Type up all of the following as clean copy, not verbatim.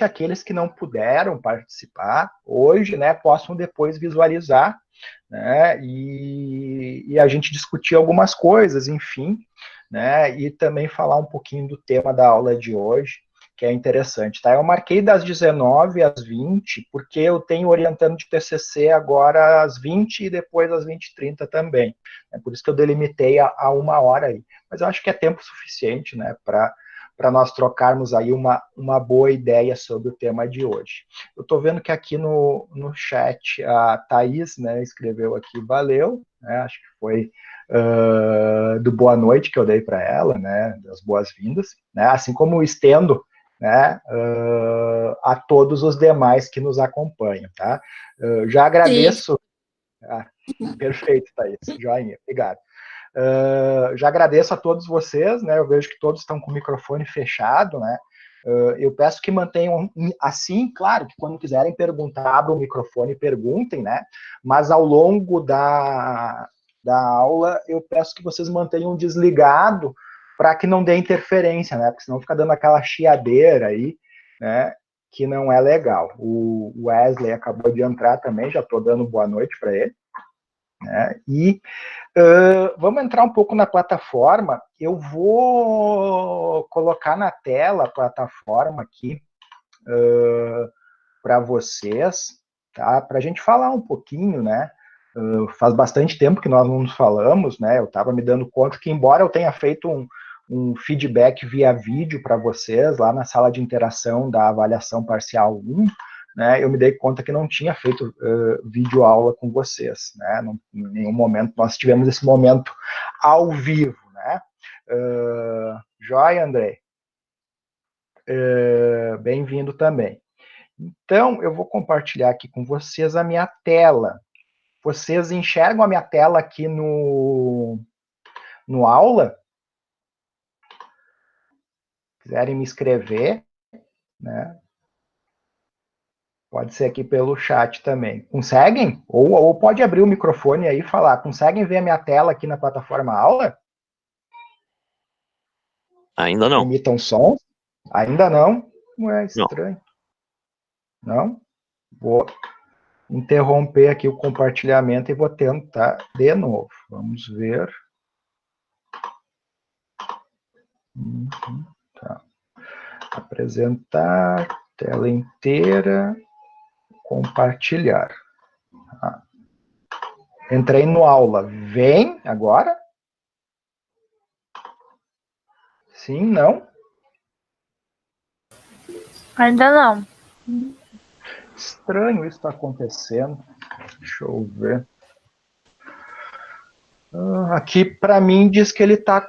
aqueles que não puderam participar hoje, né, possam depois visualizar, né, e a gente discutir algumas coisas, enfim, né, e também falar um pouquinho do tema da aula de hoje, que é interessante, tá? Eu marquei das 19 às 20, porque eu tenho orientando de TCC agora às 20 e depois às 20h30 também. É por isso que eu delimitei a 1 hora aí. Mas eu acho que é tempo suficiente, né, para nós trocarmos aí uma boa ideia sobre o tema de hoje. Eu estou vendo que aqui no chat a Thaís, né, escreveu aqui, valeu, né, acho que foi do boa noite que eu dei para ela, né, das boas-vindas, né, assim como estendo, né, a todos os demais que nos acompanham, tá? Já Sim. agradeço. Ah, perfeito, Thaís, joinha, obrigado. Já agradeço a todos vocês, né? Eu vejo que todos estão com o microfone fechado, né? Eu peço que mantenham assim, claro, que quando quiserem perguntar, abram o microfone e perguntem, né? Mas ao longo da aula, eu peço que vocês mantenham desligado para que não dê interferência, né? Porque senão fica dando aquela chiadeira aí, né? Que não é legal. O Wesley acabou de entrar também, já estou dando boa noite para ele, né? E vamos entrar um pouco na plataforma. Eu vou colocar na tela a plataforma aqui para vocês, tá? Para a gente falar um pouquinho, né? Faz bastante tempo que nós não nos falamos, né? Eu estava me dando conta que, embora eu tenha feito um feedback via vídeo para vocês lá na sala de interação da avaliação parcial 1, né, eu me dei conta que não tinha feito vídeo aula com vocês, né, em nenhum momento nós tivemos esse momento ao vivo, né. Joia, André, bem-vindo também. Então, eu vou compartilhar aqui com vocês a minha tela. Vocês enxergam a minha tela aqui no aula? Quiserem me escrever, né? Pode ser aqui pelo chat também. Conseguem? Ou pode abrir o microfone aí e falar. Conseguem ver a minha tela aqui na plataforma aula? Ainda não. Emitam som? Ainda não? Não é Não. estranho. Não? Vou interromper aqui o compartilhamento e vou tentar de novo. Vamos ver. Tá. Apresentar, tela inteira, compartilhar. Ah. Entrei no aula. Vem agora? Sim, não? Ainda não. Estranho isso está acontecendo. Deixa eu ver. Aqui para mim diz que ele está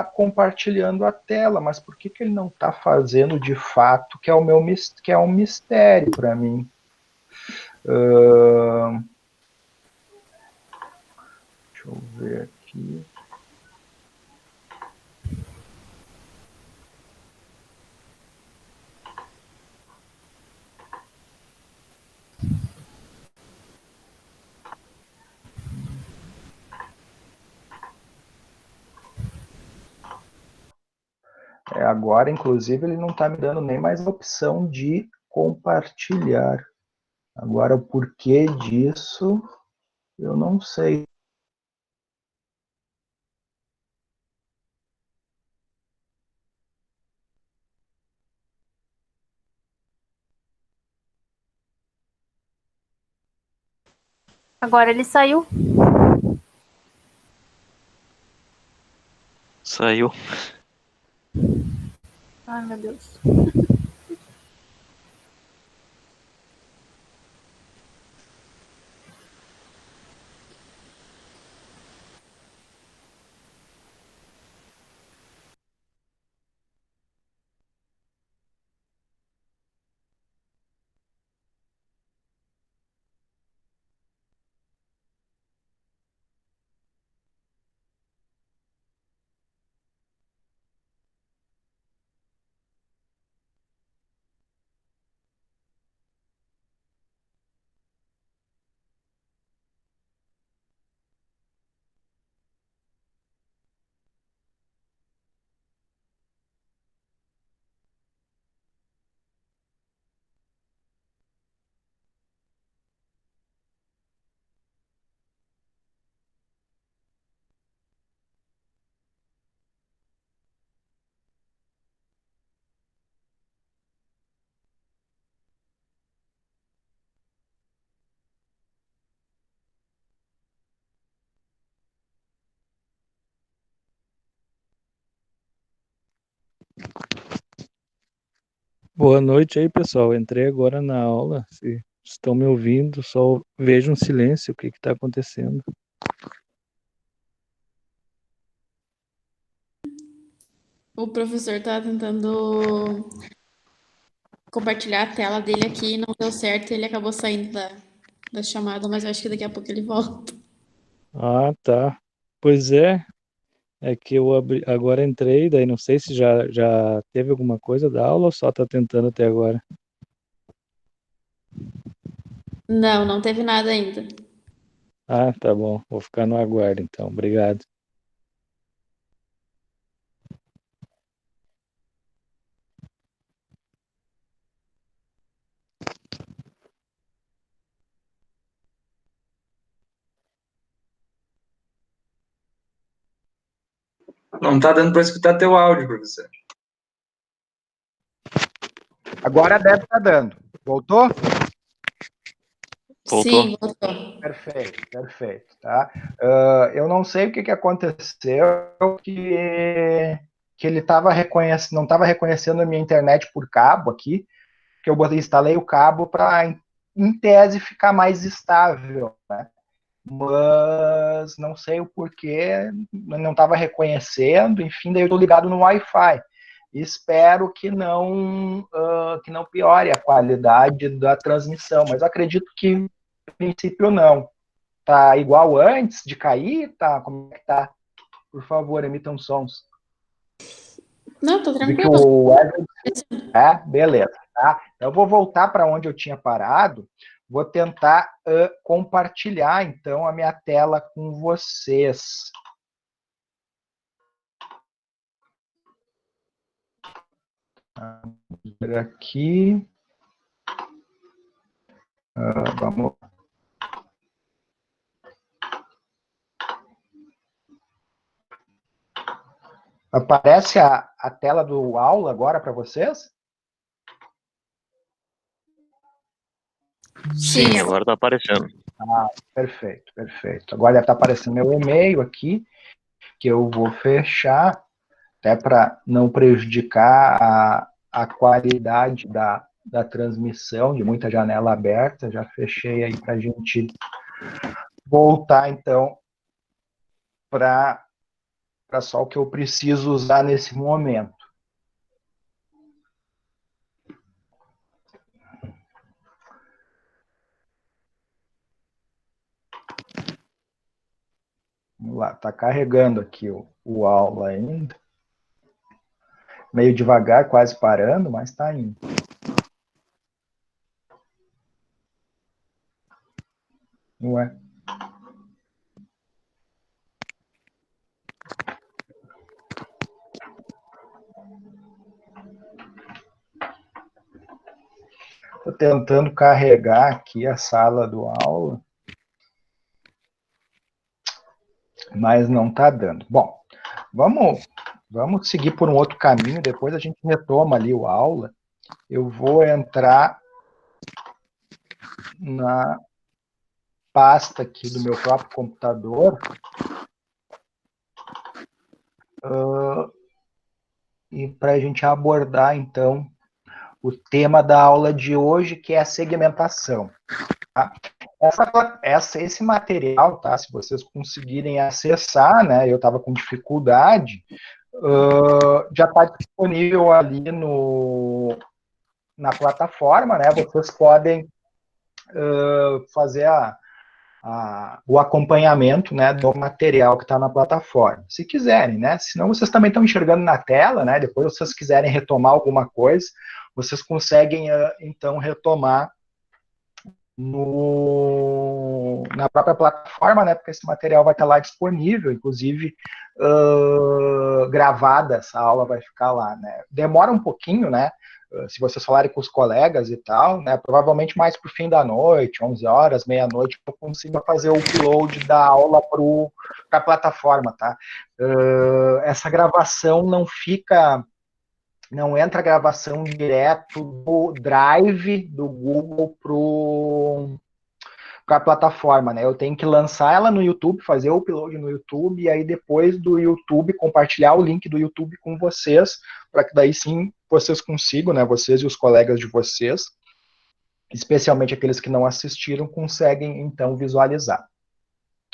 compartilhando a tela, mas por que ele não está fazendo de fato, que é um mistério para mim. Deixa eu ver aqui. Agora, inclusive, ele não está me dando nem mais a opção de compartilhar. Agora, o porquê disso, eu não sei. Agora ele saiu. Saiu. Ai, meu Deus. Boa noite aí, pessoal. Entrei agora na aula. Se estão me ouvindo, só vejo um silêncio. O que está acontecendo? O professor tá tentando compartilhar a tela dele aqui, não deu certo, ele acabou saindo da chamada, mas eu acho que daqui a pouco ele volta. Ah, tá. Pois é que eu agora entrei, daí não sei se já teve alguma coisa da aula ou só está tentando até agora. Não, não teve nada ainda. Ah, tá bom. Vou ficar no aguardo, então. Obrigado. Não tá dando para escutar teu áudio, professor. Agora deve estar dando. Voltou? Voltou. Sim, voltou. Perfeito, perfeito, tá? Eu não sei o que aconteceu, que ele não estava reconhecendo a minha internet por cabo aqui, que eu instalei o cabo para, em tese, ficar mais estável, né? Mas não sei o porquê, não estava reconhecendo, enfim, daí eu estou ligado no Wi-Fi. Espero que não piore a qualidade da transmissão, mas acredito que, no princípio, não. Tá igual antes de cair? Tá? Como é que tá? Por favor, emitam sons. Não, tô Vi que tranquilo. o Wesley... beleza. Tá? Então, eu vou voltar para onde eu tinha parado. Vou tentar compartilhar, então, a minha tela com vocês. Aqui. Vamos. Aparece a tela do aula agora para vocês? Sim, agora tá aparecendo. Ah, perfeito, perfeito. Agora deve estar aparecendo meu e-mail aqui, que eu vou fechar, até para não prejudicar a qualidade da transmissão, de muita janela aberta. Já fechei aí para a gente voltar, então, para só o que eu preciso usar nesse momento. Vamos lá, está carregando aqui o aula ainda. Meio devagar, quase parando, mas está indo. Ué. Estou tentando carregar aqui a sala do aula, mas não está dando. Bom, vamos seguir por um outro caminho, depois a gente retoma ali o aula. Eu vou entrar na pasta aqui do meu próprio computador e para a gente abordar, então, o tema da aula de hoje, que é a segmentação. Tá? Esse material, tá? Se vocês conseguirem acessar, né? Eu estava com dificuldade, já está disponível ali na plataforma, né? Vocês podem fazer o acompanhamento, né, do material que está na plataforma, se quiserem, né? Senão vocês também estão enxergando na tela, né? Depois, se vocês quiserem retomar alguma coisa, vocês conseguem, então, retomar na própria plataforma, né? Porque esse material vai estar lá disponível, inclusive gravada, essa aula vai ficar lá, né? Demora um pouquinho, né? Se vocês falarem com os colegas e tal, né? Provavelmente mais para o fim da noite, 11 horas, meia-noite, eu consigo fazer o upload da aula para a plataforma, tá? Essa gravação não entra a gravação direto do Drive do Google a plataforma, né? Eu tenho que lançar ela no YouTube, fazer o upload no YouTube, e aí depois do YouTube, compartilhar o link do YouTube com vocês, para que daí sim vocês consigam, né? Vocês e os colegas de vocês, especialmente aqueles que não assistiram, conseguem então visualizar.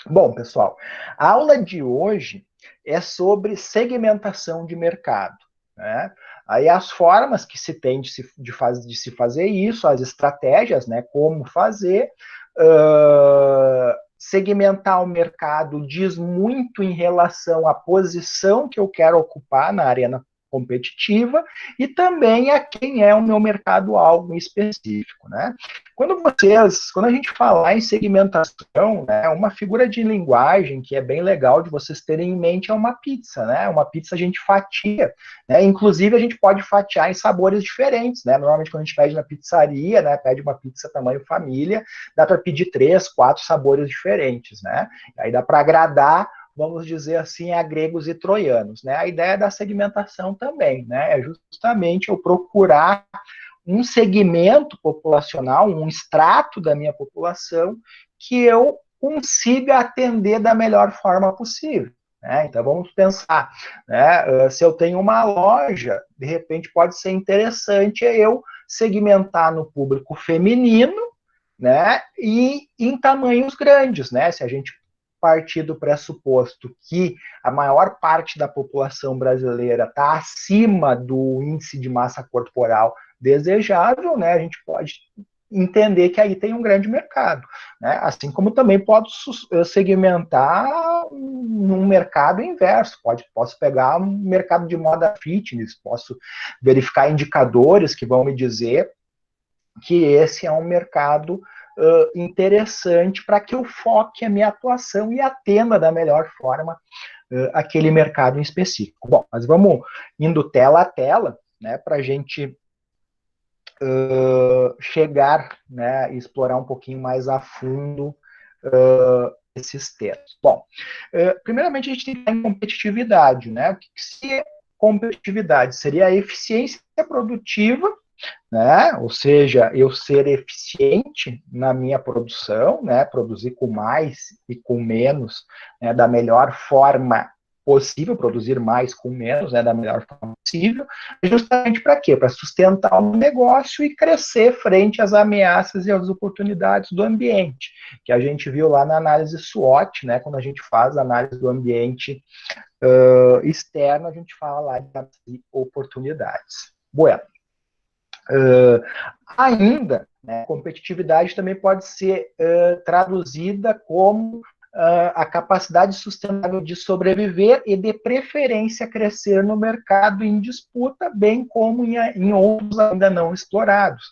Bom, pessoal, a aula de hoje é sobre segmentação de mercado, né? Aí as formas que se tem de se fazer isso, as estratégias, né? Como fazer, segmentar o mercado diz muito em relação à posição que eu quero ocupar na arena competitiva e também a quem é o meu mercado-alvo específico, né? Quando a gente falar em segmentação, né, uma figura de linguagem que é bem legal de vocês terem em mente é uma pizza, né? Uma pizza a gente fatia, né? Inclusive a gente pode fatiar em sabores diferentes, né? Normalmente quando a gente pede na pizzaria, né, pede uma pizza tamanho família, dá para pedir 3, 4 sabores diferentes, né? Aí dá para agradar, vamos dizer assim, a gregos e troianos, né? A ideia da segmentação também, né? É justamente eu procurar um segmento populacional, um extrato da minha população que eu consiga atender da melhor forma possível, né? Então vamos pensar, né? Se eu tenho uma loja, de repente pode ser interessante eu segmentar no público feminino, né? E em tamanhos grandes, né? Se a gente partir do pressuposto que a maior parte da população brasileira está acima do índice de massa corporal desejável, né, a gente pode entender que aí tem um grande mercado, né? Assim como também posso segmentar num mercado inverso, posso pegar um mercado de moda fitness, posso verificar indicadores que vão me dizer que esse é um mercado interessante para que eu foque a minha atuação e atenda da melhor forma aquele mercado em específico. Bom, mas vamos indo tela a tela, né, para a gente chegar, né, e explorar um pouquinho mais a fundo esses termos. Bom, primeiramente a gente tem que ter competitividade, né? O que seria competitividade? Seria a eficiência produtiva, né? Ou seja, eu ser eficiente na minha produção, né? Produzir com mais e com menos, né? Da melhor forma possível, produzir mais com menos, né? Da melhor forma possível, justamente para quê? Para sustentar o negócio e crescer frente às ameaças e às oportunidades do ambiente, que a gente viu lá na análise SWOT, né? Quando a gente faz a análise do ambiente externo, a gente fala lá de oportunidades. Bueno. Ainda, né, competitividade também pode ser traduzida como a capacidade sustentável de sobreviver e, de preferência, crescer no mercado em disputa, bem como em outros ainda não explorados.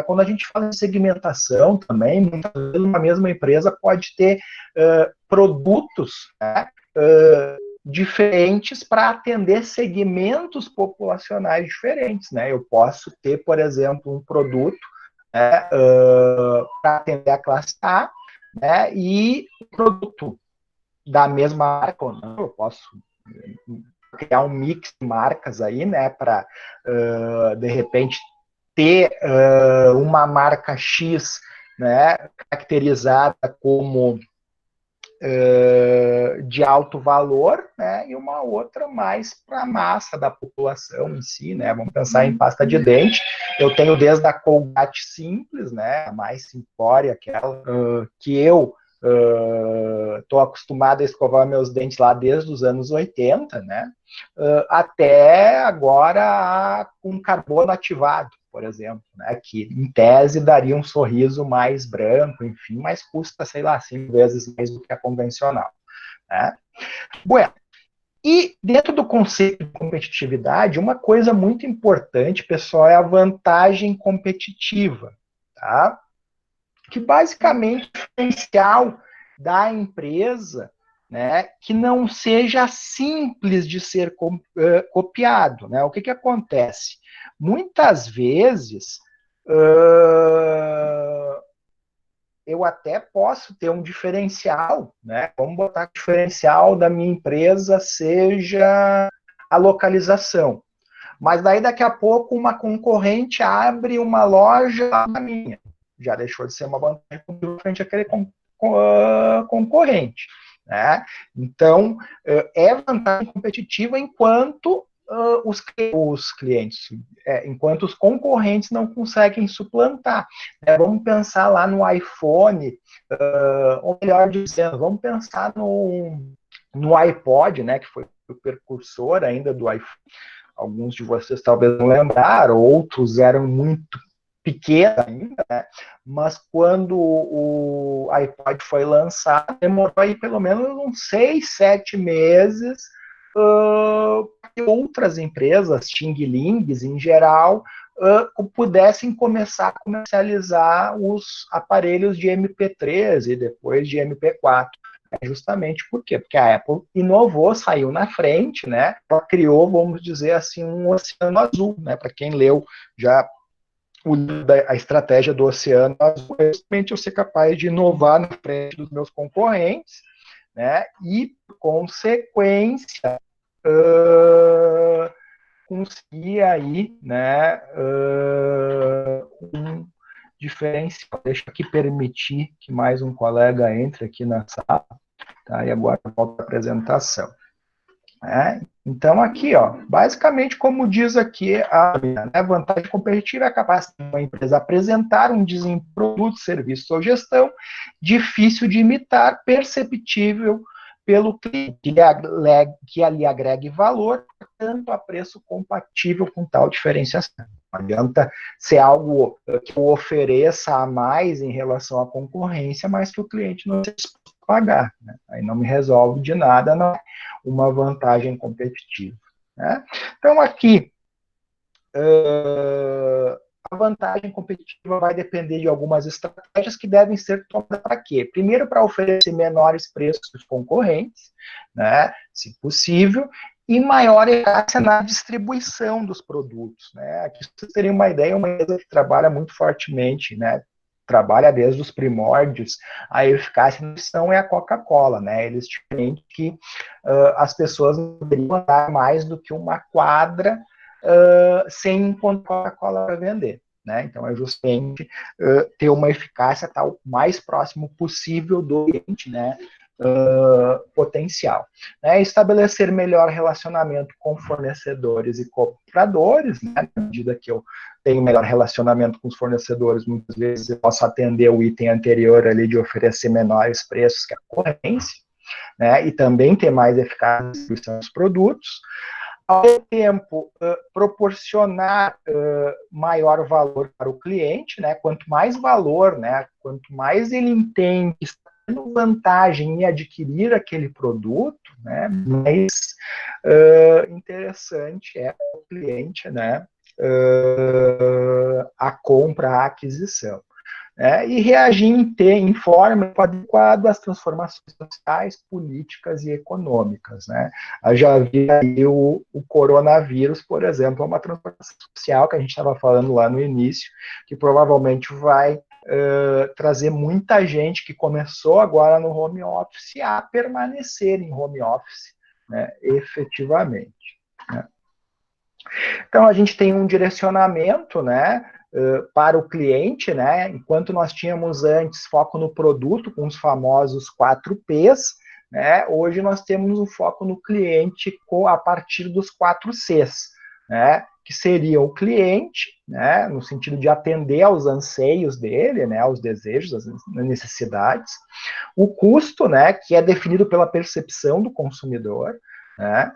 Quando a gente fala em segmentação também, muitas vezes uma mesma empresa pode ter produtos, né, diferentes para atender segmentos populacionais diferentes, né? Eu posso ter, por exemplo, um produto, né, para atender a classe A, né, e um produto da mesma marca ou não, eu posso criar um mix de marcas aí, né, para de repente ter uma marca X, né, caracterizada como de alto valor, né, e uma outra mais para a massa da população em si, né? Vamos pensar em pasta de dente. Eu tenho desde a Colgate simples, né, a mais simplória, aquela que eu estou acostumado a escovar meus dentes lá desde os anos 80, né, até agora com carbono ativado, por exemplo, né, que em tese daria um sorriso mais branco, enfim, mas custa, sei lá, 5 vezes mais do que a convencional, né? Bueno, e dentro do conceito de competitividade, uma coisa muito importante, pessoal, é a vantagem competitiva, tá? Que basicamente é o diferencial da empresa, né, que não seja simples de ser copiado, né? O que acontece? Muitas vezes eu até posso ter um diferencial, né? Vamos botar que o diferencial da minha empresa seja a localização. Mas daí daqui a pouco uma concorrente abre uma loja na minha. já deixou de ser uma vantagem frente àquele concorrente. Né? Então, é vantagem competitiva enquanto os clientes, enquanto os concorrentes não conseguem suplantar. Vamos pensar lá no iPhone, ou melhor dizendo, vamos pensar no iPod, né, que foi o precursor ainda do iPhone. Alguns de vocês talvez não lembraram, outros eram muito pequenos ainda, né? Mas quando o iPod foi lançado, demorou aí pelo menos uns 6, 7 meses que outras empresas, Xing Lings em geral, pudessem começar a comercializar os aparelhos de MP3 e depois de MP4. Justamente por quê? Porque a Apple inovou, saiu na frente, né? Ela criou, vamos dizer assim, um oceano azul, né? Para quem leu já a estratégia do oceano azul, é justamente eu ser capaz de inovar na frente dos meus concorrentes, né? E, por consequência, conseguir aí, né, um diferencial. Deixa aqui permitir que mais um colega entre aqui na sala, tá? E agora volta a apresentação. Então, aqui, ó, basicamente, como diz aqui, a vantagem competitiva é a capacidade de uma empresa apresentar um produto, serviço ou gestão difícil de imitar, perceptível pelo cliente, que lhe agregue valor, tanto a preço compatível com tal diferenciação. Não adianta ser algo que eu ofereça a mais em relação à concorrência, mas que o cliente não seja disposto a pagar. Né? Aí não me resolve de nada, não é uma vantagem competitiva. Né? Então, aqui, a vantagem competitiva vai depender de algumas estratégias que devem ser tomadas para quê? Primeiro, para oferecer menores preços que os concorrentes, né, se possível, e maior eficácia na distribuição dos produtos. Né? Aqui, vocês terem uma ideia, uma empresa que trabalha muito fortemente, né, trabalha desde os primórdios, a eficácia na distribuição é a Coca-Cola, né? Eles tinham que as pessoas não deveriam andar mais do que uma quadra sem encontrar Coca-Cola para vender. Né? Então, é justamente ter uma eficácia tal mais próximo possível do cliente, né? Potencial. Né? Estabelecer melhor relacionamento com fornecedores e compradores, né? À medida que eu tenho melhor relacionamento com os fornecedores, muitas vezes eu posso atender o item anterior ali de oferecer menores preços que a concorrência, né? E também ter mais eficácia na distribuição dos produtos. Ao mesmo tempo, proporcionar maior valor para o cliente, né? Quanto mais valor, né? Quanto mais ele entende que está tendo vantagem em adquirir aquele produto, né? Mais interessante é para o cliente, né? A compra, a aquisição. E reagir em forma adequada às transformações sociais, políticas e econômicas. Né? Eu já vi aí o coronavírus, por exemplo, é uma transformação social que a gente estava falando lá no início, que provavelmente vai trazer muita gente que começou agora no home office a permanecer em home office, né, efetivamente. Né? Então, a gente tem um direcionamento, né, para o cliente, né, enquanto nós tínhamos antes foco no produto, com os famosos 4Ps, né, hoje nós temos um foco no cliente a partir dos 4Cs, né, que seria o cliente, né, no sentido de atender aos anseios dele, né, aos desejos, às necessidades, o custo, né, que é definido pela percepção do consumidor, né?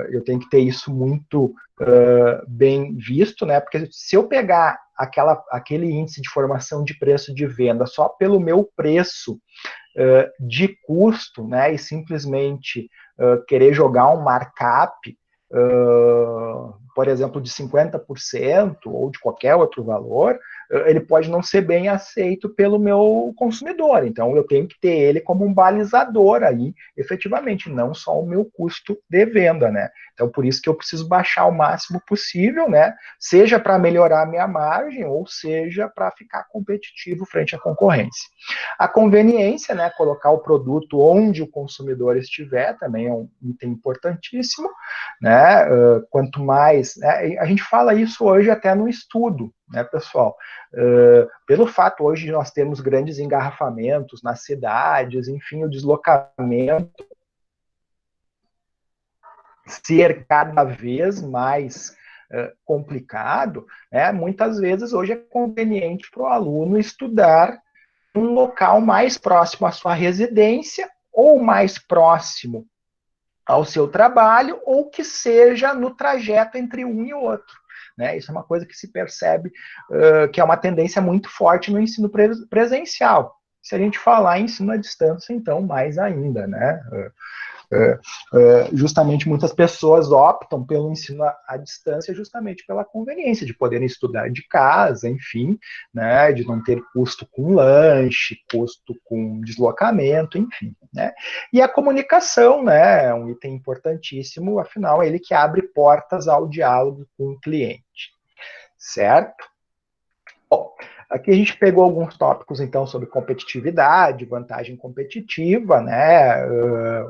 Eu tenho que ter isso muito bem visto, né? Porque se eu pegar aquele índice de formação de preço de venda só pelo meu preço de custo, né? E simplesmente querer jogar um markup, por exemplo, de 50% ou de qualquer outro valor, ele pode não ser bem aceito pelo meu consumidor. Então, eu tenho que ter ele como um balizador aí, efetivamente, não só o meu custo de venda, né? Então, por isso que eu preciso baixar o máximo possível, né? Seja para melhorar a minha margem, ou seja, para ficar competitivo frente à concorrência. A conveniência, né? Colocar o produto onde o consumidor estiver, também é um item importantíssimo, né? Quanto mais mais, né, a gente fala isso hoje até no estudo, né, pessoal? Pelo fato hoje de nós termos grandes engarrafamentos nas cidades, enfim, o deslocamento ser cada vez mais complicado, né, muitas vezes hoje é conveniente para o aluno estudar um local mais próximo à sua residência ou mais próximo ao seu trabalho, ou que seja no trajeto entre um e outro. Né? Isso é uma coisa que se percebe que é uma tendência muito forte no ensino presencial. Se a gente falar em ensino à distância, então, mais ainda, né? Justamente muitas pessoas optam pelo ensino à distância justamente pela conveniência de poderem estudar de casa, enfim, né, de não ter custo com lanche, custo com deslocamento, enfim, né. E a comunicação, né, é um item importantíssimo, afinal, é ele que abre portas ao diálogo com o cliente, certo? Bom, aqui a gente pegou alguns tópicos, então, sobre competitividade, vantagem competitiva, né,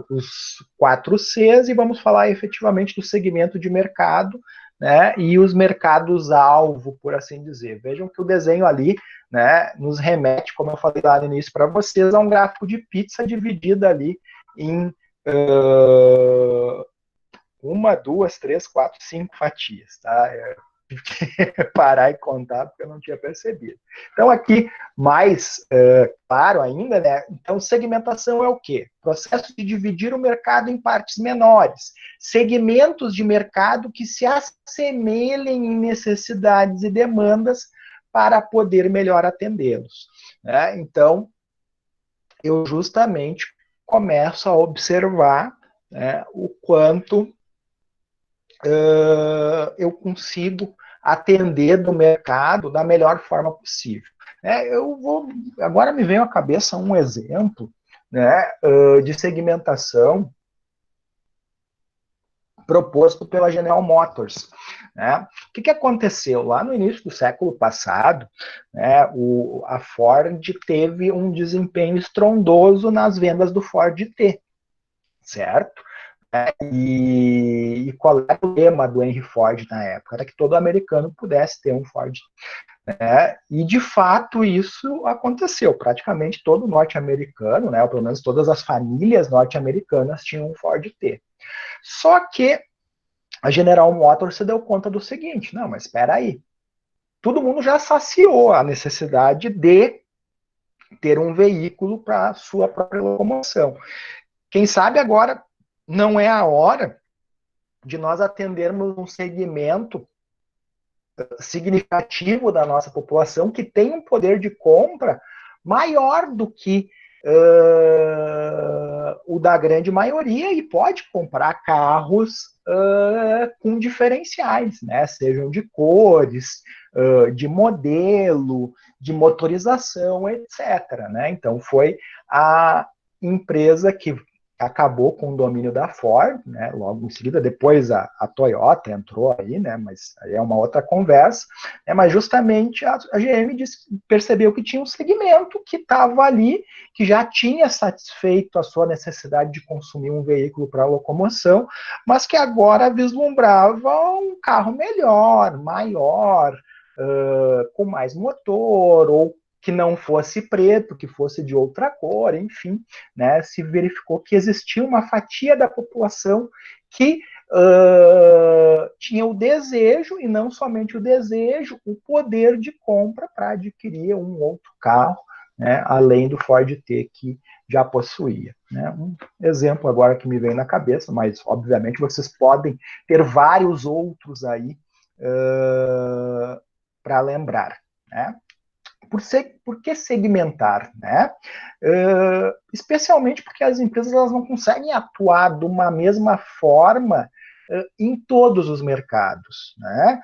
os 4 Cs, e vamos falar efetivamente do segmento de mercado, né, e os mercados-alvo, por assim dizer. Vejam que o desenho ali, né, nos remete, como eu falei lá no início para vocês, a um gráfico de pizza dividido ali em 1, 2, 3, 4, 5 fatias, tá? Tive que parar e contar porque eu não tinha percebido. Então, aqui, mais claro ainda, né? Então, segmentação é o quê? Processo de dividir o mercado em partes menores, segmentos de mercado que se assemelhem em necessidades e demandas para poder melhor atendê-los. Né? Então, eu justamente começo a observar, né, o quanto eu consigo atender do mercado da melhor forma possível. Agora me veio à cabeça um exemplo, né, de segmentação proposto pela General Motors. Né? O que aconteceu? Lá no início do século passado, né, a Ford teve um desempenho estrondoso nas vendas do Ford T, certo? E qual era o lema do Henry Ford na época? Era que todo americano pudesse ter um Ford. Né? E, de fato, isso aconteceu. Praticamente todo norte-americano, né, ou pelo menos todas as famílias norte-americanas tinham um Ford T. Só que a General Motors se deu conta do seguinte, não, mas espera aí. Todo mundo já saciou a necessidade de ter um veículo para a sua própria locomoção. Quem sabe agora não é a hora de nós atendermos um segmento significativo da nossa população que tem um poder de compra maior do que o da grande maioria e pode comprar carros com diferenciais, né? Sejam de cores, de modelo, de motorização, etc. Né? Então foi a empresa que acabou com o domínio da Ford, né, logo em seguida, depois a Toyota entrou aí, né, mas aí é uma outra conversa, né, mas justamente a GM percebeu que tinha um segmento que estava ali, que já tinha satisfeito a sua necessidade de consumir um veículo para locomoção, mas que agora vislumbrava um carro melhor, maior, com mais motor, ou que não fosse preto, que fosse de outra cor, enfim, né, se verificou que existia uma fatia da população que tinha o desejo, e não somente o desejo, o poder de compra para adquirir um outro carro, né, além do Ford T que já possuía. Né. Um exemplo agora que me vem na cabeça, mas obviamente vocês podem ter vários outros aí para lembrar. Né. Por que segmentar? Né? Especialmente porque as empresas elas não conseguem atuar de uma mesma forma em todos os mercados. Né?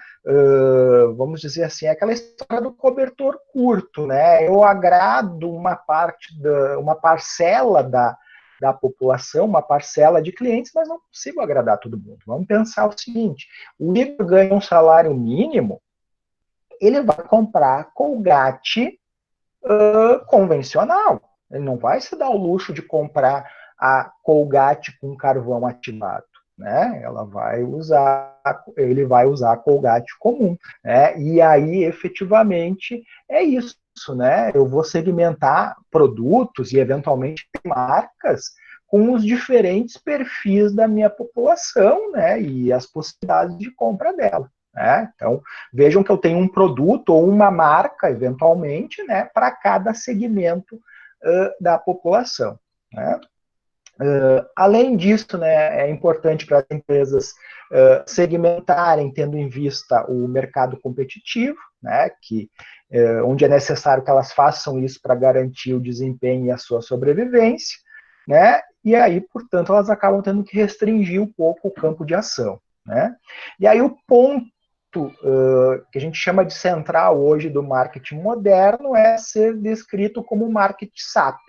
Vamos dizer assim, é aquela história do cobertor curto. Né? Eu agrado uma parcela da população, uma parcela de clientes, mas não consigo agradar todo mundo. Vamos pensar o seguinte, o Igor ganha um salário mínimo, ele vai comprar Colgate convencional. Ele não vai se dar o luxo de comprar a Colgate com carvão ativado. né? Ele vai usar Colgate comum, né? E aí, efetivamente, é isso, né? Eu vou segmentar produtos e, eventualmente, marcas com os diferentes perfis da minha população, né? E as possibilidades de compra dela. Né? Então, vejam que eu tenho um produto ou uma marca, eventualmente, né, para cada segmento da população. Né? Além disso, né, é importante para as empresas segmentarem, tendo em vista o mercado competitivo, né, onde é necessário que elas façam isso para garantir o desempenho e a sua sobrevivência, né, e aí, portanto, elas acabam tendo que restringir um pouco o campo de ação. Né? E aí o ponto que a gente chama de central hoje do marketing moderno é ser descrito como marketing SAP.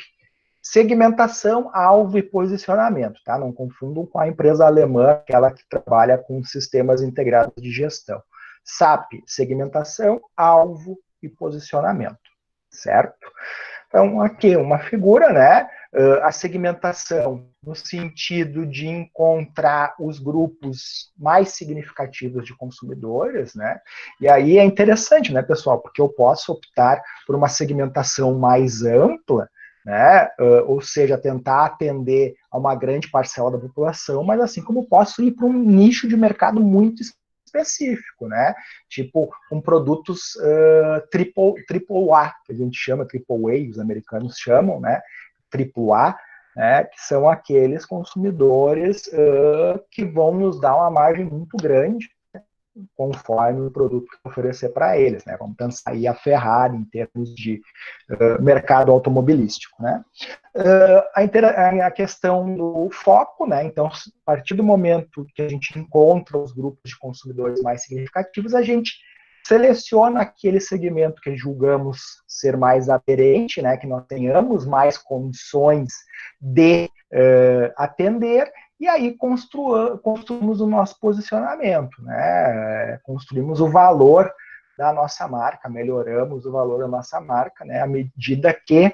Segmentação, alvo e posicionamento, tá? Não confundam com a empresa alemã, aquela que trabalha com sistemas integrados de gestão. SAP, segmentação, alvo e posicionamento, certo? Então, aqui uma figura, né? A segmentação no sentido de encontrar os grupos mais significativos de consumidores, né? E aí é interessante, né, pessoal? Porque eu posso optar por uma segmentação mais ampla, né? Ou seja, tentar atender a uma grande parcela da população, mas assim como posso ir para um nicho de mercado muito específico, né? Tipo, com produtos triple A, que a gente chama triple A, os americanos chamam, né? Triple A, né? Que são aqueles consumidores que vão nos dar uma margem muito grande, conforme o produto que oferecer para eles, né? Vamos pensar aí a Ferrari em termos de mercado automobilístico, né? A questão do foco, né? Então, a partir do momento que a gente encontra os grupos de consumidores mais significativos, a gente seleciona aquele segmento que julgamos ser mais aderente, né? Que nós tenhamos mais condições de atender. E aí construímos o nosso posicionamento, né? Construímos o valor da nossa marca, melhoramos o valor da nossa marca, né? À medida que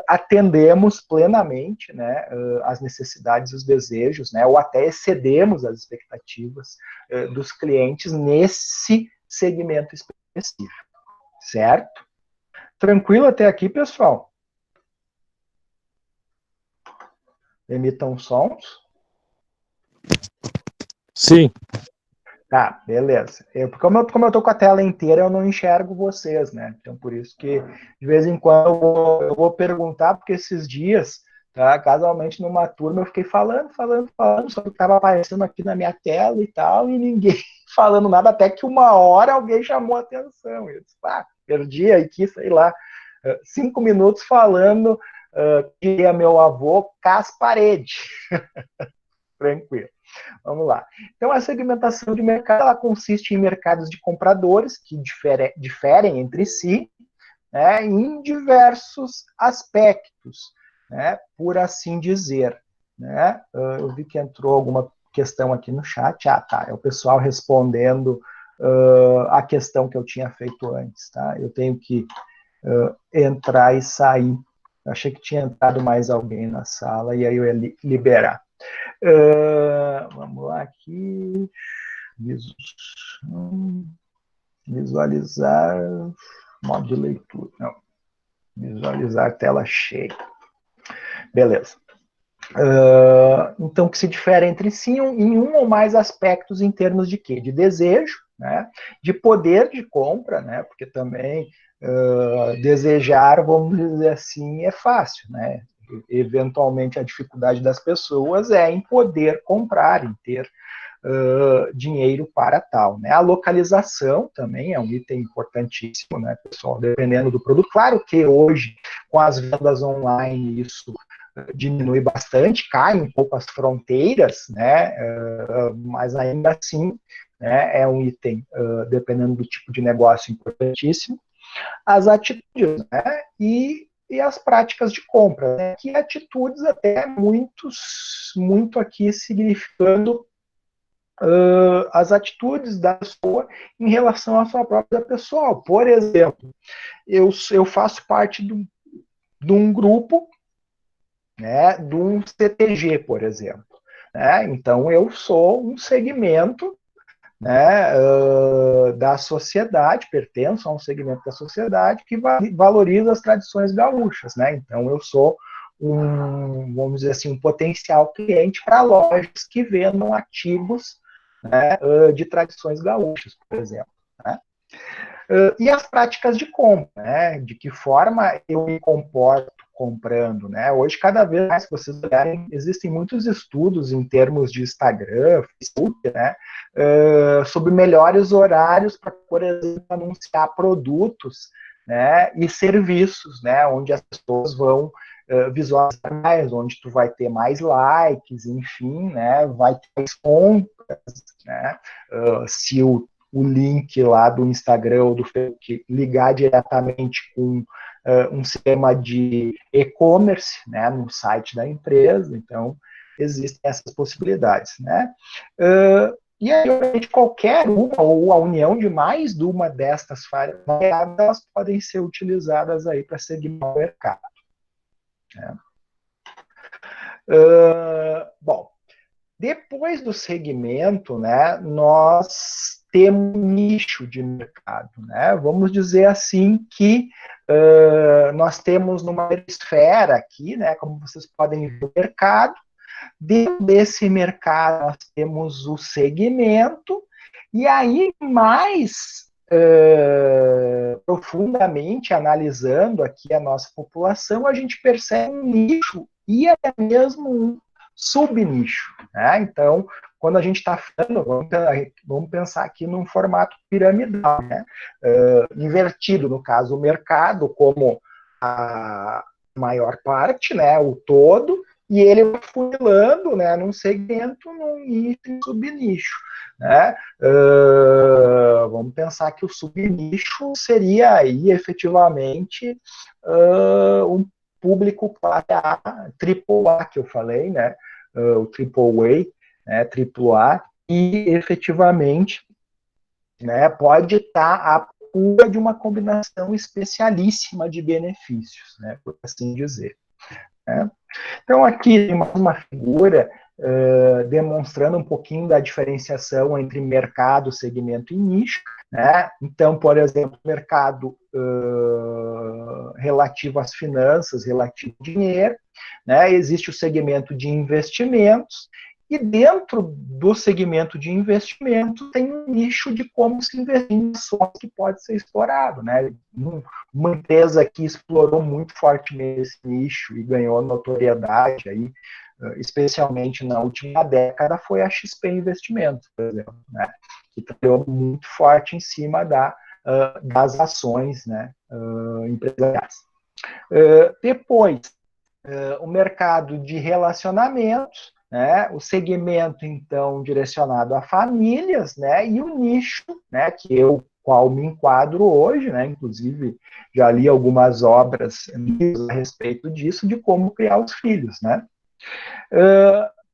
atendemos plenamente, né? As necessidades e os desejos, né? Ou até excedemos as expectativas dos clientes nesse segmento específico, certo? Tranquilo até aqui, pessoal? Emitam sons. Sim. Tá, beleza. Como eu tô com a tela inteira, eu não enxergo vocês, né? Então, por isso que, de vez em quando, eu vou perguntar, porque esses dias, tá, casualmente, numa turma, eu fiquei falando, só que estava aparecendo aqui na minha tela e tal, e ninguém falando nada, até que uma hora alguém chamou a atenção. Eu disse, perdi aqui, sei lá, 5 minutos falando que é meu avô Casparede. Tranquilo. Vamos lá. Então, a segmentação de mercado, ela consiste em mercados de compradores que diferem entre si, né, em diversos aspectos, né, por assim dizer. Né? Eu vi que entrou alguma questão aqui no chat. Tá. É o pessoal respondendo a questão que eu tinha feito antes. Tá? Eu tenho que entrar e sair. Eu achei que tinha entrado mais alguém na sala e aí eu ia liberar. Vamos lá aqui. Visualizar modo de leitura. Não. Visualizar tela cheia. Beleza. Então, que se difere entre si em um ou mais aspectos em termos de quê? De desejo, né? De poder de compra, né? Porque também desejar, vamos dizer assim, é fácil, né? Eventualmente, a dificuldade das pessoas é em poder comprar, em ter dinheiro para tal. Né? A localização também é um item importantíssimo, né, pessoal? Dependendo do produto. Claro que hoje, com as vendas online, isso diminui bastante, cai um pouco as fronteiras, né? Mas ainda assim, né, é um item, dependendo do tipo de negócio, importantíssimo. As atitudes, né? E as práticas de compra, né? Que atitudes até muito aqui significando as atitudes da pessoa em relação à sua própria pessoa. Por exemplo, eu faço parte de um grupo, né, de um CTG, por exemplo. né? Então, eu sou um segmento, né, da sociedade, pertenço a um segmento da sociedade que valoriza as tradições gaúchas, né? Então, eu sou vamos dizer assim, um potencial cliente para lojas que vendam artigos, né, de tradições gaúchas, por exemplo, né? E as práticas de compra, né? De que forma eu me comporto comprando, né? Hoje, cada vez mais, se vocês olharem, existem muitos estudos em termos de Instagram, Facebook, né? Sobre melhores horários para, por exemplo, anunciar produtos, né? E serviços, né? Onde as pessoas vão visualizar mais, onde tu vai ter mais likes, enfim, né? Vai ter mais compras, né? Se o link lá do Instagram ou do Facebook ligar diretamente com um sistema de e-commerce, né, no site da empresa. Então, existem essas possibilidades, né? E aí, qualquer uma ou a união de mais de uma destas variáveis, elas podem ser utilizadas aí para segmentar o mercado, né? Bom, depois do segmento, né, nós temos um nicho de mercado, né? Vamos dizer assim que nós temos numa esfera aqui, né, como vocês podem ver, o mercado. Dentro desse mercado, nós temos o segmento, e aí, mais profundamente analisando aqui a nossa população, a gente percebe um nicho e até mesmo um subnicho, né? Então, quando a gente está falando, vamos pensar aqui num formato piramidal, né? Invertido, no caso, o mercado como a maior parte, né? O todo, e ele vai funilando, né? Num segmento, num nicho, num subnicho, né? Vamos pensar que o subnicho seria aí efetivamente um público classe A, triple A que eu falei, né? O triple A, né? Triple A, e efetivamente, né, pode estar à procura de uma combinação especialíssima de benefícios, né? Por assim dizer, né? Então, aqui tem uma figura demonstrando um pouquinho da diferenciação entre mercado, segmento e nicho, né? Então, por exemplo, mercado relativo às finanças, relativo ao dinheiro, né? Existe o segmento de investimentos, e dentro do segmento de investimento tem um nicho de como se investir em ações que pode ser explorado, né? Uma empresa que explorou muito fortemente esse nicho e ganhou notoriedade aí, especialmente na última década, foi a XP Investimentos, por exemplo, né? Que trabalhou muito forte em cima das ações, né, empresariais. Depois, o mercado de relacionamentos, né, o segmento, então, direcionado a famílias, né, e o nicho, né, qual me enquadro hoje, né, inclusive já li algumas obras a respeito disso, de como criar os filhos, né.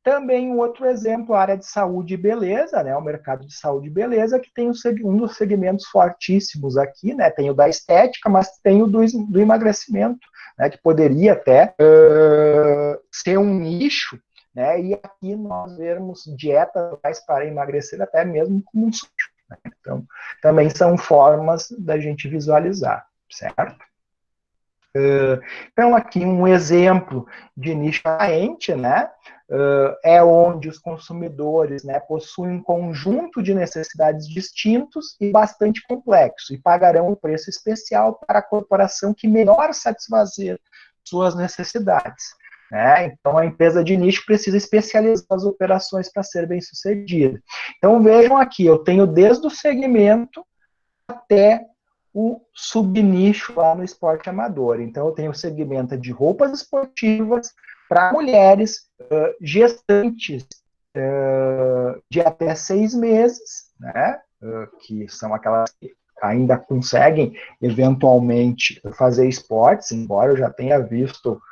Também um outro exemplo, a área de saúde e beleza, né, o mercado de saúde e beleza, que tem um dos segmentos fortíssimos aqui, né, tem o da estética, mas tem o do emagrecimento, né, que poderia até ser um nicho, né, e aqui nós vemos dietas para emagrecer até mesmo como um sujo, né? Então, também são formas da gente visualizar, certo? Então, aqui um exemplo de nicho atraente, né? É onde os consumidores, né, possuem um conjunto de necessidades distintos e bastante complexo, e pagarão um preço especial para a corporação que melhor satisfazer suas necessidades, né? Então, a empresa de nicho precisa especializar as operações para ser bem sucedida. Então, vejam aqui, eu tenho desde o segmento até o subnicho lá no esporte amador. Então, eu tenho o segmento de roupas esportivas para mulheres gestantes de até 6 meses, né? Que são aquelas que ainda conseguem, eventualmente, fazer esportes, embora eu já tenha visto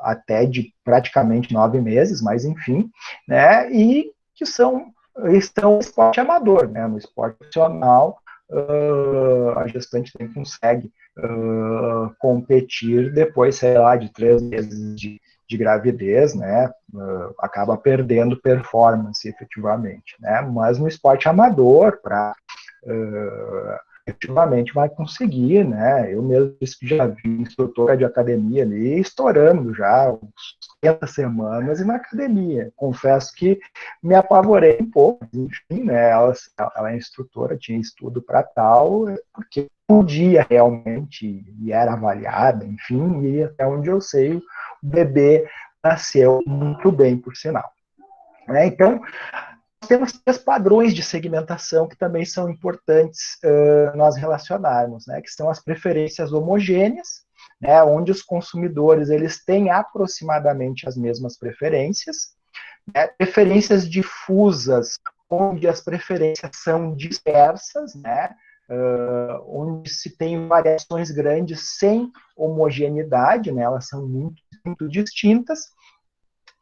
até de praticamente 9 meses, mas enfim, né? E que estão no esporte amador, né? No esporte profissional, a gestante consegue competir depois, sei lá, de 3 meses de gravidez, né, acaba perdendo performance efetivamente, né, mas no esporte amador, para efetivamente vai conseguir, né, eu mesmo já vi instrutora de academia ali estourando já uns 50 semanas e na academia, confesso que me apavorei um pouco, enfim, né, ela é instrutora, tinha estudo para tal, porque podia realmente, e era avaliada, enfim, e até onde eu sei, o bebê nasceu muito bem, por sinal. Né? Então, temos 3 padrões de segmentação que também são importantes nós relacionarmos, né? Que são as preferências homogêneas, né? Onde os consumidores eles têm aproximadamente as mesmas preferências, né? Preferências difusas, onde as preferências são dispersas, né? Onde se tem variações grandes sem homogeneidade, né? Elas são muito, muito distintas.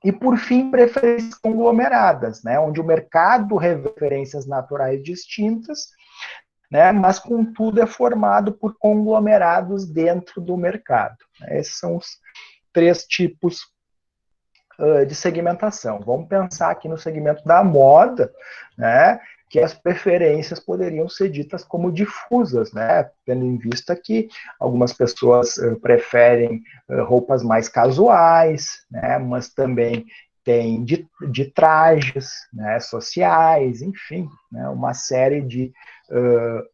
E, por fim, preferências conglomeradas, né? Onde o mercado revela preferências naturais distintas, né? Mas, contudo, é formado por conglomerados dentro do mercado. Esses são os 3 tipos de segmentação. Vamos pensar aqui no segmento da moda, né, que as preferências poderiam ser ditas como difusas, né, tendo em vista que algumas pessoas preferem roupas mais casuais, né, mas também tem de trajes, né, sociais, enfim, né, uma série de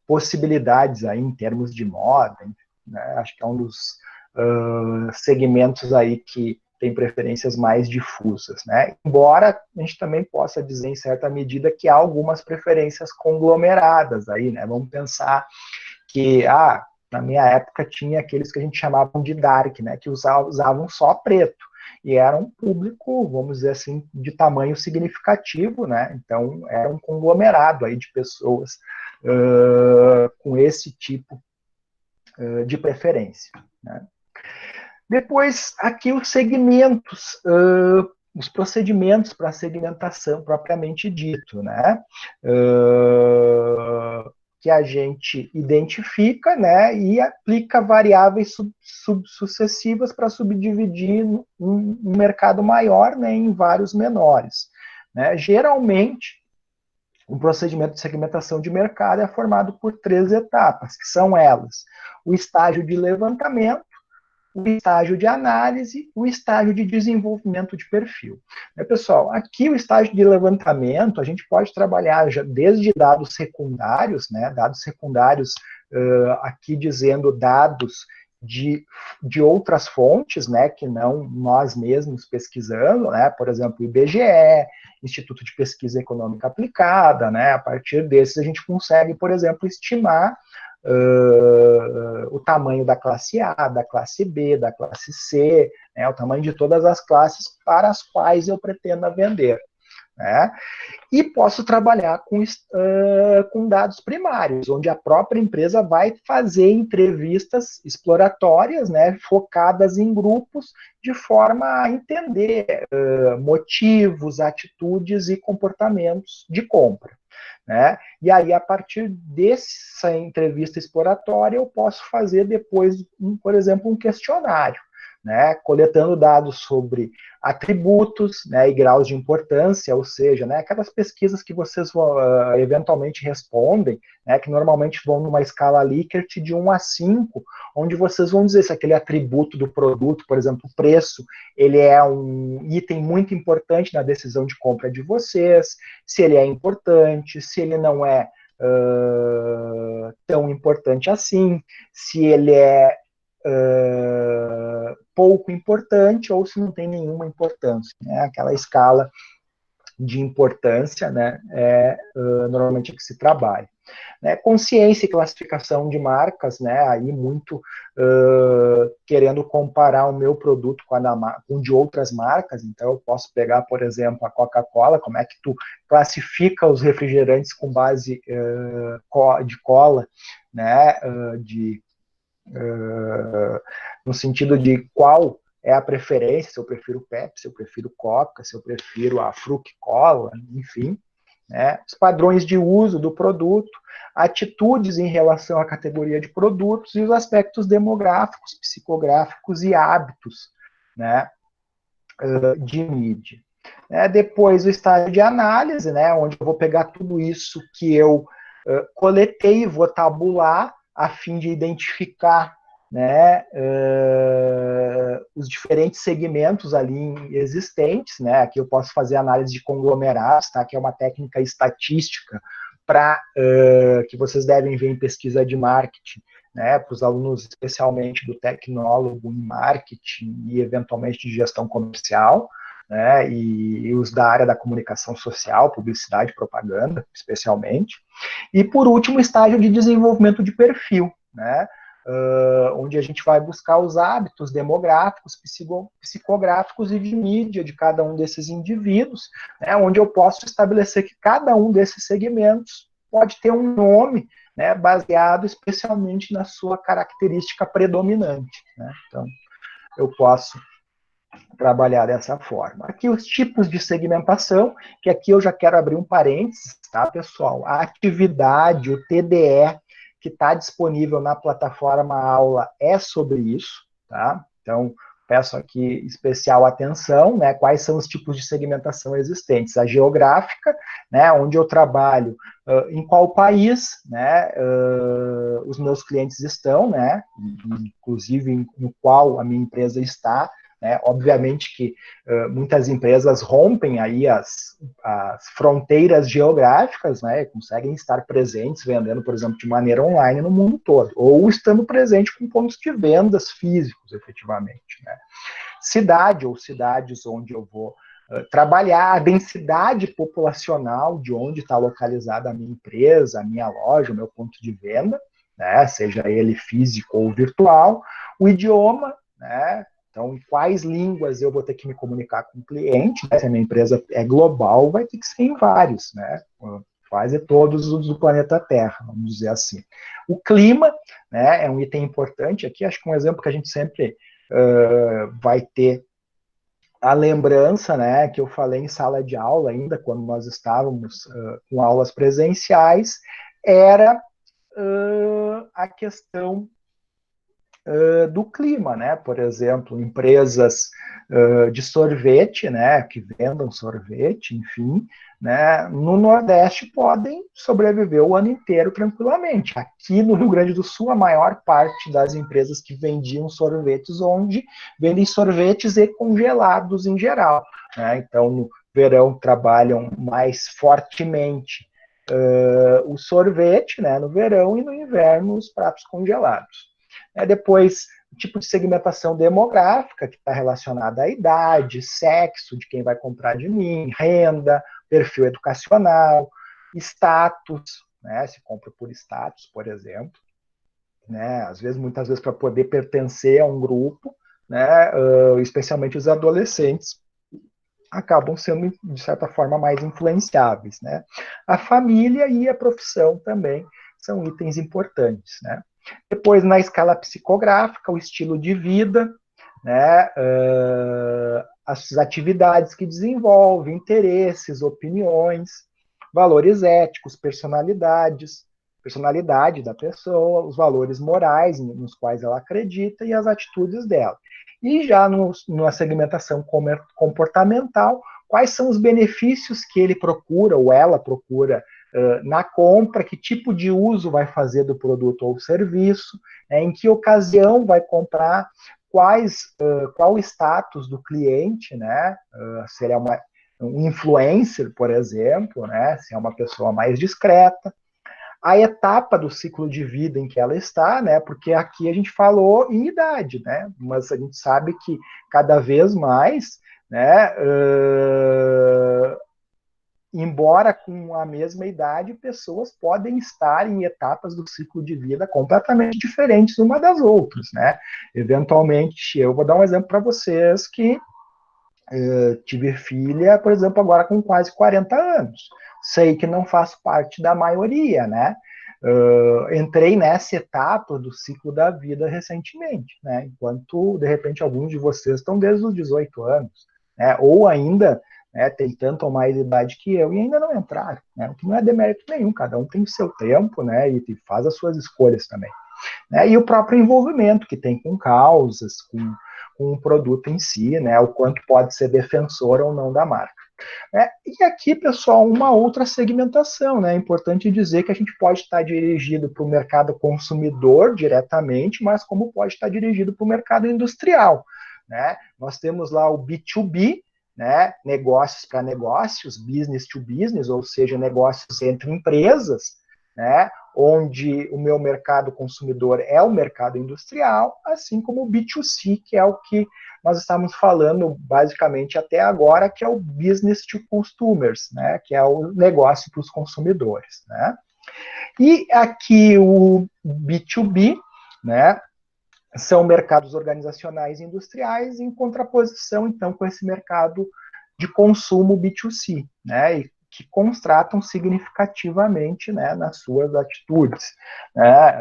possibilidades aí em termos de moda, né, acho que é um dos segmentos aí que tem preferências mais difusas, né? Embora a gente também possa dizer, em certa medida, que há algumas preferências conglomeradas aí, né? Vamos pensar que, na minha época tinha aqueles que a gente chamava de dark, né? Que usavam só preto. E era um público, vamos dizer assim, de tamanho significativo, né? Então, era um conglomerado aí de pessoas com esse tipo de preferência, né? Depois, aqui os segmentos, os procedimentos para segmentação propriamente dito, né? Que a gente identifica, né? E aplica variáveis sucessivas para subdividir um mercado maior, né, em vários menores, né? Geralmente, um procedimento de segmentação de mercado é formado por 3 etapas, que são elas: o estágio de levantamento, o estágio de análise, o estágio de desenvolvimento de perfil. Pessoal, aqui o estágio de levantamento, a gente pode trabalhar já desde dados secundários, né, dados secundários, aqui dizendo dados de outras fontes, né, que não nós mesmos pesquisando, né, por exemplo, o IBGE, Instituto de Pesquisa Econômica Aplicada, né, a partir desses a gente consegue, por exemplo, estimar o tamanho da classe A, da classe B, da classe C, né, o tamanho de todas as classes para as quais eu pretendo vender. Né? E posso trabalhar com dados primários, onde a própria empresa vai fazer entrevistas exploratórias, né, focadas em grupos, de forma a entender motivos, atitudes e comportamentos de compra. Né? E aí, a partir dessa entrevista exploratória, eu posso fazer depois, por exemplo, um questionário, né? Coletando dados sobre atributos, né, e graus de importância, ou seja, né, aquelas pesquisas que vocês eventualmente respondem, né, que normalmente vão numa escala Likert de 1 a 5, onde vocês vão dizer se aquele atributo do produto, por exemplo, o preço, ele é um item muito importante na decisão de compra de vocês, se ele é importante, se ele não é tão importante assim, se ele é pouco importante ou se não tem nenhuma importância, né? Aquela escala de importância, né, normalmente é que se trabalha. Né? Consciência e classificação de marcas, né, aí muito querendo comparar o meu produto com de outras marcas, então eu posso pegar, por exemplo, a Coca-Cola, como é que tu classifica os refrigerantes com base de cola, né, no sentido de qual é a preferência, se eu prefiro Pepsi, se eu prefiro Coca, se eu prefiro a Fruc-Cola, enfim, né? Os padrões de uso do produto, atitudes em relação à categoria de produtos e os aspectos demográficos, psicográficos e hábitos, né, de mídia. Depois o estágio de análise, né, onde eu vou pegar tudo isso que eu coletei e vou tabular a fim de identificar, né, os diferentes segmentos ali existentes, né, aqui eu posso fazer análise de conglomerados, tá, que é uma técnica estatística que vocês devem ver em pesquisa de marketing, né, para os alunos especialmente do tecnólogo em marketing e eventualmente de gestão comercial, né, e os da área da comunicação social, publicidade, propaganda, especialmente. E, por último, o estágio de desenvolvimento de perfil, né, onde a gente vai buscar os hábitos demográficos, psicográficos e de mídia de cada um desses indivíduos, né, onde eu posso estabelecer que cada um desses segmentos pode ter um nome, né, baseado especialmente na sua característica predominante, né. Então, eu posso trabalhar dessa forma. Aqui os tipos de segmentação, que aqui eu já quero abrir um parênteses, tá, pessoal? A atividade, o TDE, que está disponível na plataforma aula é sobre isso, tá? Então, peço aqui especial atenção, né? Quais são os tipos de segmentação existentes? A geográfica, né? Onde eu trabalho, em qual país, né? Os meus clientes estão, né? Inclusive no qual a minha empresa está. Obviamente que muitas empresas rompem aí as fronteiras geográficas, né, conseguem estar presentes, vendendo, por exemplo, de maneira online no mundo todo, ou estando presente com pontos de vendas físicos, efetivamente. Né. Cidade, ou cidades onde eu vou trabalhar, a densidade populacional de onde está localizada a minha empresa, a minha loja, o meu ponto de venda, né, seja ele físico ou virtual, o idioma, né. Então, em quais línguas eu vou ter que me comunicar com o cliente, né? Se a minha empresa é global, vai ter que ser em vários, né? Quase todos os do planeta Terra, vamos dizer assim. O clima, né, é um item importante aqui, acho que um exemplo que a gente sempre vai ter a lembrança, né, que eu falei em sala de aula ainda, quando nós estávamos com aulas presenciais, era a questão do clima, né? Por exemplo, empresas de sorvete, né? Que vendam sorvete, enfim, né? No Nordeste podem sobreviver o ano inteiro tranquilamente. Aqui no Rio Grande do Sul, a maior parte das empresas que vendiam sorvetes, onde vendem sorvetes e congelados em geral, né? Então, no verão trabalham mais fortemente o sorvete, né? No verão e no inverno os pratos congelados. Depois, o tipo de segmentação demográfica, que está relacionada à idade, sexo de quem vai comprar de mim, renda, perfil educacional, status, né, se compra por status, por exemplo, né, muitas vezes para poder pertencer a um grupo, né, especialmente os adolescentes, acabam sendo, de certa forma, mais influenciáveis, né. A família e a profissão também são itens importantes, né. Depois, na escala psicográfica, o estilo de vida, né, as atividades que desenvolve, interesses, opiniões, valores éticos, personalidade da pessoa, os valores morais nos quais ela acredita e as atitudes dela. E já na segmentação comportamental, quais são os benefícios que ele procura ou ela procura na compra, que tipo de uso vai fazer do produto ou serviço, em que ocasião vai comprar, qual o status do cliente, né? Se ele é um influencer, por exemplo, né? Se é uma pessoa mais discreta, a etapa do ciclo de vida em que ela está, né? Porque aqui a gente falou em idade, né? Mas a gente sabe que cada vez mais, né? Embora com a mesma idade, pessoas podem estar em etapas do ciclo de vida completamente diferentes uma das outras, né? Eventualmente, eu vou dar um exemplo para vocês que tive filha, por exemplo, agora com quase 40 anos. Sei que não faço parte da maioria, né? Entrei nessa etapa do ciclo da vida recentemente, né? Enquanto, de repente, alguns de vocês estão desde os 18 anos, né? Ou ainda tem tanto ou mais idade que eu e ainda não entraram, né? O que não é demérito nenhum, cada um tem o seu tempo, né? E faz as suas escolhas também. Né? E o próprio envolvimento que tem com causas, com com o produto em si, né, o quanto pode ser defensor ou não da marca. E aqui, pessoal, uma outra segmentação, né? É importante dizer que a gente pode estar dirigido para o mercado consumidor diretamente, mas como pode estar dirigido para o mercado industrial, né? Nós temos lá o B2B, né? Negócios para negócios, business to business, ou seja, negócios entre empresas, né? Onde o meu mercado consumidor é o mercado industrial, assim como o B2C, que é o que nós estamos falando basicamente até agora, que é o business to consumers, né, que é o negócio para os consumidores, né. E aqui o B2B, né, são mercados organizacionais e industriais em contraposição, então, com esse mercado de consumo B2C, né, e que contratam significativamente, né, nas suas atitudes. Né.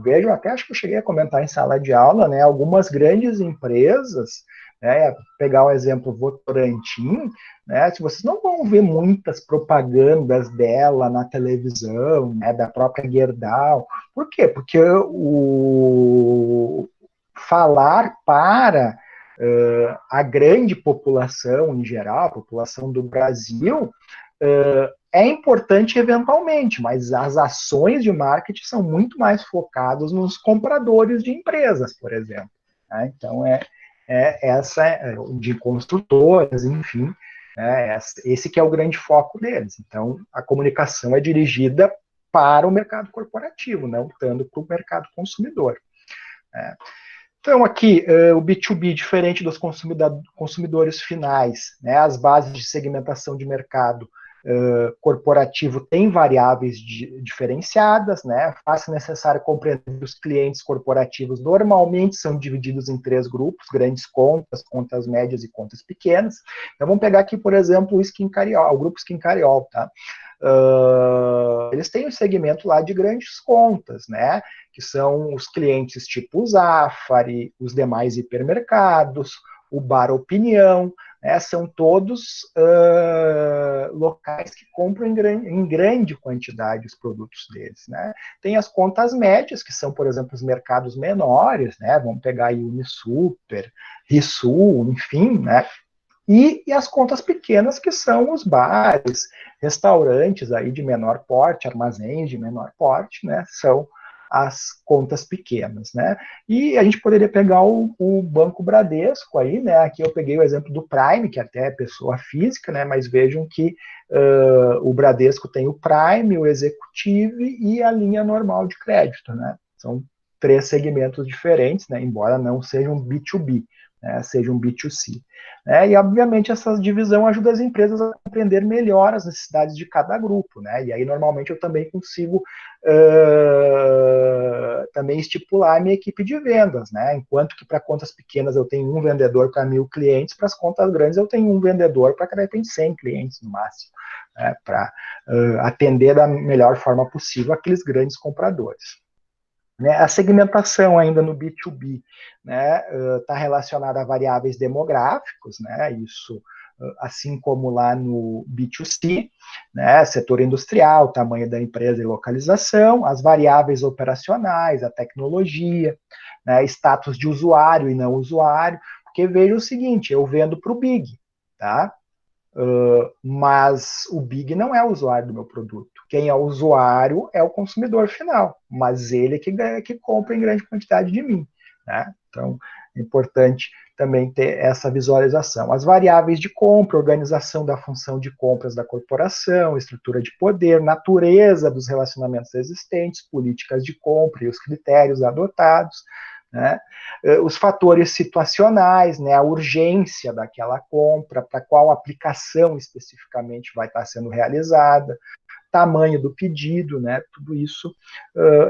Vejo, até acho que eu cheguei a comentar em sala de aula, né, algumas grandes empresas, né, pegar o exemplo Votorantim, né, se vocês não vão ver muitas propagandas dela na televisão, né, da própria Gerdau. Por quê? Porque o falar para a grande população em geral, a população do Brasil, é importante eventualmente, mas as ações de marketing são muito mais focadas nos compradores de empresas, por exemplo. Né? Então, de construtoras, enfim, esse que é o grande foco deles. Então, a comunicação é dirigida para o mercado corporativo, não tanto para o mercado consumidor. Né? Então, aqui, o B2B, diferente dos consumidores finais, né, as bases de segmentação de mercado corporativo têm variáveis diferenciadas, né, faz necessário compreender que os clientes corporativos normalmente são divididos em 3 grupos, grandes contas, contas médias e contas pequenas. Então, vamos pegar aqui, por exemplo, o grupo Skin Cariol, tá? Eles têm um segmento lá de grandes contas, né, que são os clientes tipo o Zafari, os demais hipermercados, o Bar Opinião, né, são todos locais que compram em grande quantidade os produtos deles. Né. Tem as contas médias, que são, por exemplo, os mercados menores, né, vamos pegar aí Unisuper, Rissul, enfim, né, e as contas pequenas, que são os bares, restaurantes aí de menor porte, armazéns de menor porte, né, são as contas pequenas, né, e a gente poderia pegar o Banco Bradesco aí, né, aqui eu peguei o exemplo do Prime, que até é pessoa física, né, mas vejam que o Bradesco tem o Prime, o Executive e a linha normal de crédito, né, são 3 segmentos diferentes, né, embora não sejam B2B, né, seja um B2C. Né, e, obviamente, essa divisão ajuda as empresas a compreender melhor as necessidades de cada grupo. Né, e aí, normalmente, eu também consigo também estipular a minha equipe de vendas. Né, enquanto que para contas pequenas eu tenho um vendedor para 1.000 clientes, para as contas grandes eu tenho um vendedor para, de repente, 100 clientes no máximo, né, para atender da melhor forma possível aqueles grandes compradores. Né, a segmentação ainda no B2B, né, está relacionada a variáveis demográficos, né, isso assim como lá no B2C, né, setor industrial, tamanho da empresa e localização, as variáveis operacionais, a tecnologia, né, status de usuário e não usuário, porque veja o seguinte, eu vendo para o Big, tá? Mas o Big não é o usuário do meu produto. Quem é o usuário é o consumidor final, mas ele que compra em grande quantidade de mim. Né? Então, é importante também ter essa visualização. As variáveis de compra, organização da função de compras da corporação, estrutura de poder, natureza dos relacionamentos existentes, políticas de compra e os critérios adotados, né? Os fatores situacionais, né? A urgência daquela compra, para qual aplicação especificamente vai estar sendo realizada, tamanho do pedido, né? Tudo isso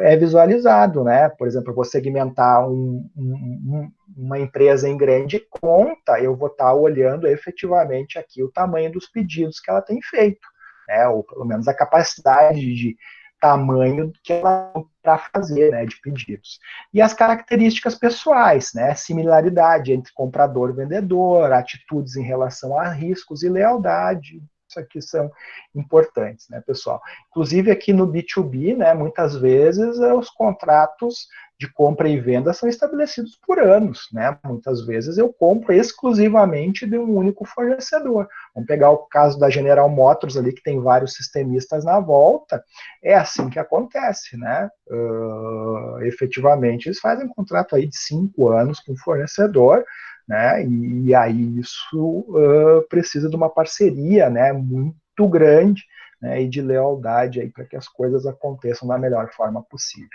é visualizado, né? Por exemplo, eu vou segmentar uma empresa em grande conta, eu vou estar olhando efetivamente aqui o tamanho dos pedidos que ela tem feito, né? Ou pelo menos a capacidade de tamanho que ela tem para fazer, né, de pedidos. E as características pessoais, né, similaridade entre comprador e vendedor, atitudes em relação a riscos e lealdade, isso aqui são importantes, né, pessoal. Inclusive aqui no B2B, né, muitas vezes os contratos de compra e venda são estabelecidos por anos, né? Muitas vezes eu compro exclusivamente de um único fornecedor. Vamos pegar o caso da General Motors ali, que tem vários sistemistas na volta, é assim que acontece, né? Efetivamente, eles fazem um contrato aí de 5 anos com o fornecedor, né? E aí isso precisa de uma parceria, né? Muito grande, né? E de lealdade aí para que as coisas aconteçam da melhor forma possível.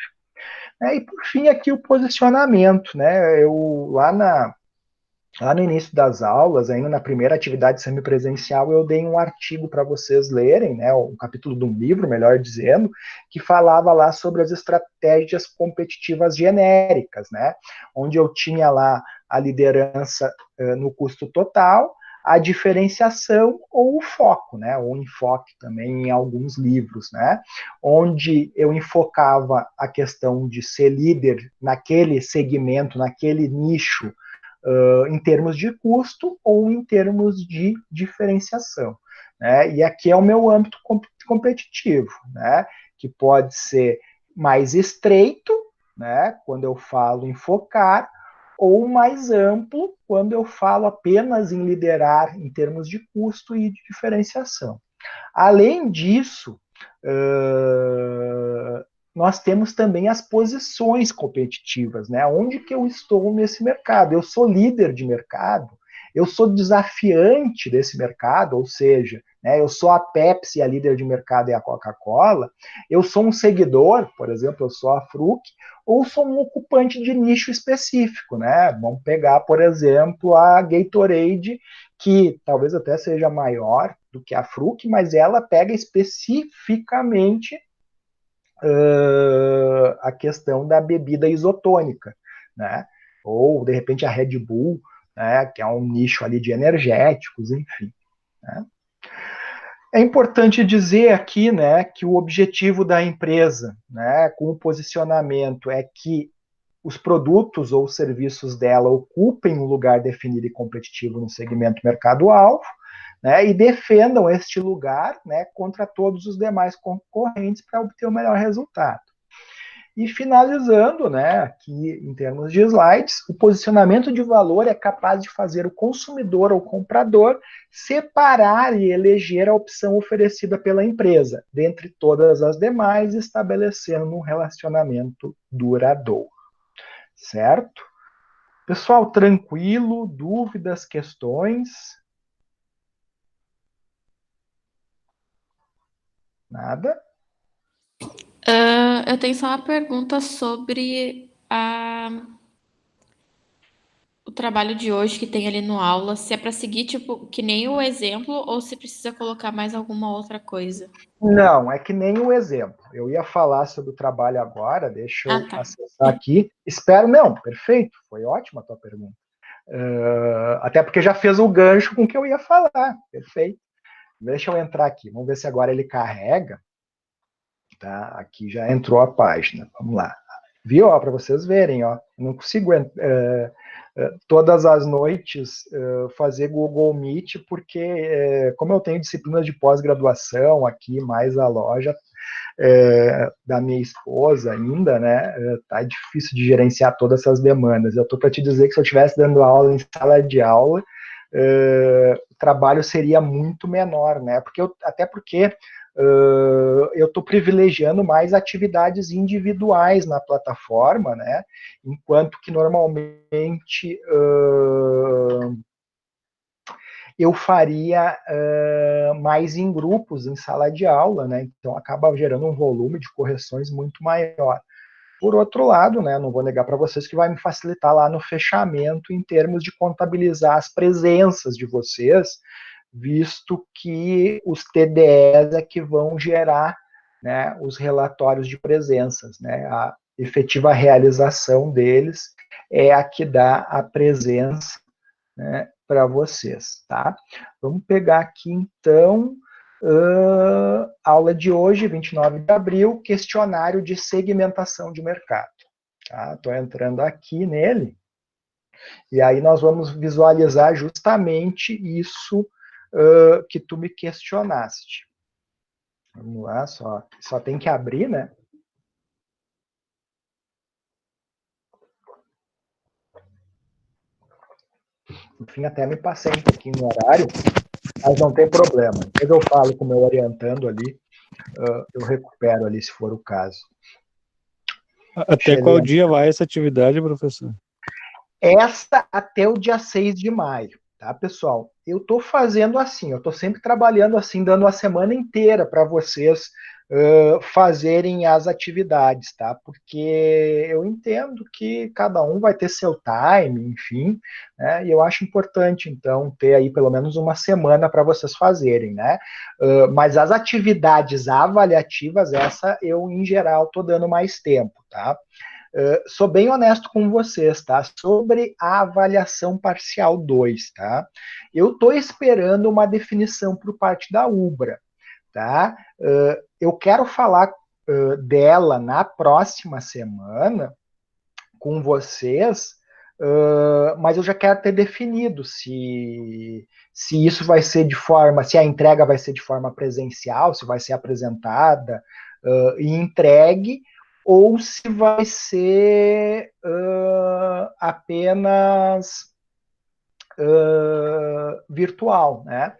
E por fim aqui o posicionamento, né? Lá no início das aulas, ainda na primeira atividade semipresencial, eu dei um artigo para vocês lerem, né, um capítulo de um livro, melhor dizendo, que falava lá sobre as estratégias competitivas genéricas, né, onde eu tinha lá a liderança no custo total, a diferenciação ou o foco, né, ou enfoque também em alguns livros, né, onde eu enfocava a questão de ser líder naquele segmento, naquele nicho, em termos de custo ou em termos de diferenciação, né? E aqui é o meu âmbito competitivo, né? Que pode ser mais estreito, né? Quando eu falo em focar, ou mais amplo, quando eu falo apenas em liderar em termos de custo e de diferenciação. Além disso, nós temos também as posições competitivas, né? Onde que eu estou nesse mercado? Eu sou líder de mercado, eu sou desafiante desse mercado, ou seja, né, eu sou a Pepsi, a líder de mercado é a Coca-Cola, eu sou um seguidor, por exemplo, eu sou a Fruc, ou sou um ocupante de nicho específico, né? Vamos pegar, por exemplo, a Gatorade, que talvez até seja maior do que a Fruc, mas ela pega especificamente a questão da bebida isotônica, né? Ou, de repente, a Red Bull, né? Que é um nicho ali de energéticos, enfim. Né? É importante dizer aqui, né, que o objetivo da empresa, né, com o posicionamento, é que os produtos ou serviços dela ocupem um lugar definido e competitivo no segmento mercado-alvo, né, e defendam este lugar, né, contra todos os demais concorrentes para obter o melhor resultado. E finalizando, né, aqui em termos de slides, o posicionamento de valor é capaz de fazer o consumidor ou comprador separar e eleger a opção oferecida pela empresa, dentre todas as demais, estabelecendo um relacionamento duradouro. Certo? Pessoal, tranquilo? Dúvidas, questões? Nada? Eu tenho só uma pergunta sobre o trabalho de hoje que tem ali no aula, se é para seguir, tipo, que nem o exemplo ou se precisa colocar mais alguma outra coisa. Não, é que nem um exemplo. Eu ia falar sobre o trabalho agora, deixa eu Tá. acessar aqui. Espero, não, perfeito, foi ótima a tua pergunta. Até porque já fez o gancho com o que eu ia falar, perfeito. Deixa eu entrar aqui, vamos ver se agora ele carrega. Tá? Aqui já entrou a página, vamos lá. Viu? Para vocês verem, ó. Eu não consigo todas as noites fazer Google Meet, porque como eu tenho disciplinas de pós-graduação aqui, mais a loja da minha esposa ainda, né, tá difícil de gerenciar todas essas demandas. Eu tô para te dizer que se eu estivesse dando aula em sala de aula, o trabalho seria muito menor, né, até porque eu estou privilegiando mais atividades individuais na plataforma, né? Enquanto que normalmente eu faria mais em grupos, em sala de aula, né? Então acaba gerando um volume de correções muito maior. Por outro lado, né, não vou negar para vocês que vai me facilitar lá no fechamento em termos de contabilizar as presenças de vocês, visto que os TDEs é que vão gerar, né, os relatórios de presenças, né, a efetiva realização deles é a que dá a presença, né, para vocês, tá? Vamos pegar aqui, então, aula de hoje, 29 de abril, questionário de segmentação de mercado. Estou entrando aqui nele, e aí nós vamos visualizar justamente isso que tu me questionaste. Vamos lá, só tem que abrir, né? Enfim, até me passei um pouquinho no horário, mas não tem problema. Depois eu falo com o meu orientando ali, eu recupero ali, se for o caso. Até qual dia vai essa atividade, professor? Essa até o dia 6 de maio, tá, pessoal? Eu estou fazendo assim, eu estou sempre trabalhando assim, dando a semana inteira para vocês fazerem as atividades, tá? Porque eu entendo que cada um vai ter seu time, enfim, né? E eu acho importante, então, ter aí pelo menos uma semana para vocês fazerem, né? Mas as atividades avaliativas, essa eu, em geral, estou dando mais tempo, tá? Sou bem honesto com vocês, tá? Sobre a avaliação parcial 2, tá? Eu estou esperando uma definição por parte da UBRA, tá? Eu quero falar dela na próxima semana com vocês, mas eu já quero ter definido se isso vai ser de forma, se a entrega vai ser de forma presencial, se vai ser apresentada e entregue, ou se vai ser apenas virtual, né?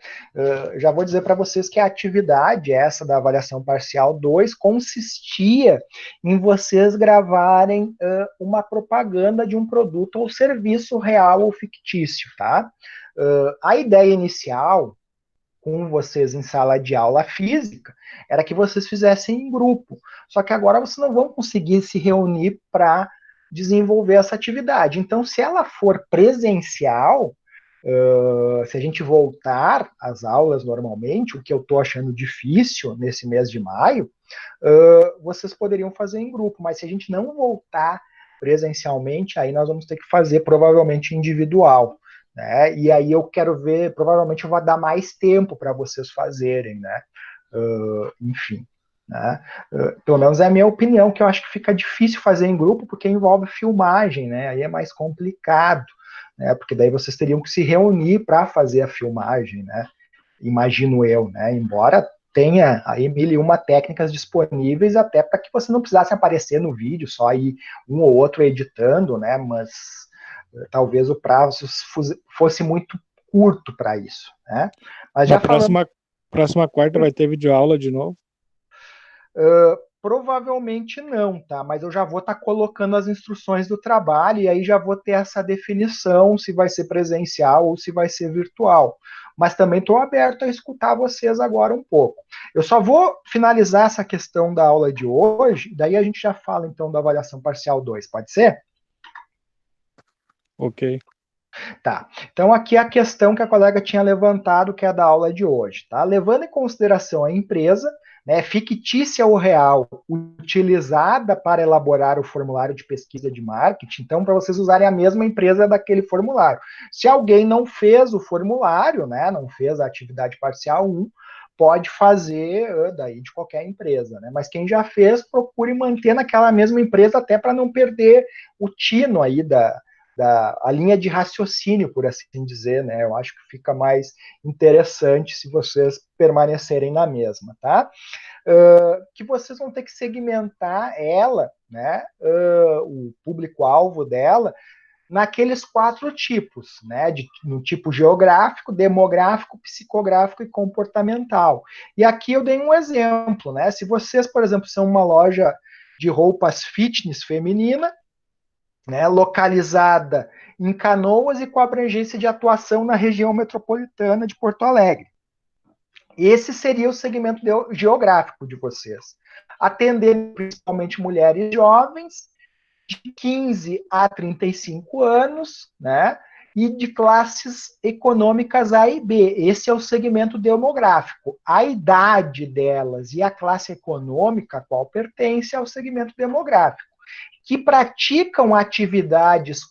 Já vou dizer para vocês que a atividade essa da avaliação parcial 2 consistia em vocês gravarem uma propaganda de um produto ou serviço real ou fictício, tá? A ideia inicial com vocês em sala de aula física era que vocês fizessem em grupo, só que agora vocês não vão conseguir se reunir para desenvolver essa atividade. Então, se ela for presencial, se a gente voltar às aulas normalmente, o que eu estou achando difícil nesse mês de maio, vocês poderiam fazer em grupo, mas se a gente não voltar presencialmente, aí nós vamos ter que fazer provavelmente individual, né? E aí eu quero ver, provavelmente eu vou dar mais tempo para vocês fazerem, né? Enfim, né? Pelo menos é a minha opinião, que eu acho que fica difícil fazer em grupo porque envolve filmagem, né? Aí é mais complicado, né? Porque daí vocês teriam que se reunir para fazer a filmagem, né? Imagino eu, né? Embora tenha aí 1001 técnicas disponíveis até para que você não precisasse aparecer no vídeo, só aí um ou outro editando, né? Mas talvez o prazo fosse muito curto para isso, né? Mas já próxima quarta vai ter videoaula de novo? Provavelmente não, tá? Mas eu já vou estar colocando as instruções do trabalho e aí já vou ter essa definição se vai ser presencial ou se vai ser virtual. Mas também estou aberto a escutar vocês agora um pouco. Eu só vou finalizar essa questão da aula de hoje, daí a gente já fala então da avaliação parcial 2, pode ser? Ok. Tá, então aqui a questão que a colega tinha levantado, que é da aula de hoje, tá? Levando em consideração a empresa, né, fictícia ou real, utilizada para elaborar o formulário de pesquisa de marketing, então para vocês usarem a mesma empresa daquele formulário. Se alguém não fez o formulário, né, não fez a atividade parcial 1, pode fazer daí de qualquer empresa, né? Mas quem já fez, procure manter naquela mesma empresa até para não perder o tino aí a linha de raciocínio, por assim dizer, né? Eu acho que fica mais interessante se vocês permanecerem na mesma, tá? Que vocês vão ter que segmentar ela, né? O público-alvo dela, naqueles 4 tipos, né? No tipo geográfico, demográfico, psicográfico e comportamental. E aqui eu dei um exemplo, né? Se vocês, por exemplo, são uma loja de roupas fitness feminina, né, localizada em Canoas e com abrangência de atuação na região metropolitana de Porto Alegre. Esse seria o segmento geográfico de vocês. Atender principalmente mulheres jovens, de 15 a 35 anos, né, e de classes econômicas A e B. Esse é o segmento demográfico. A idade delas e a classe econômica a qual pertence ao segmento demográfico, que praticam atividades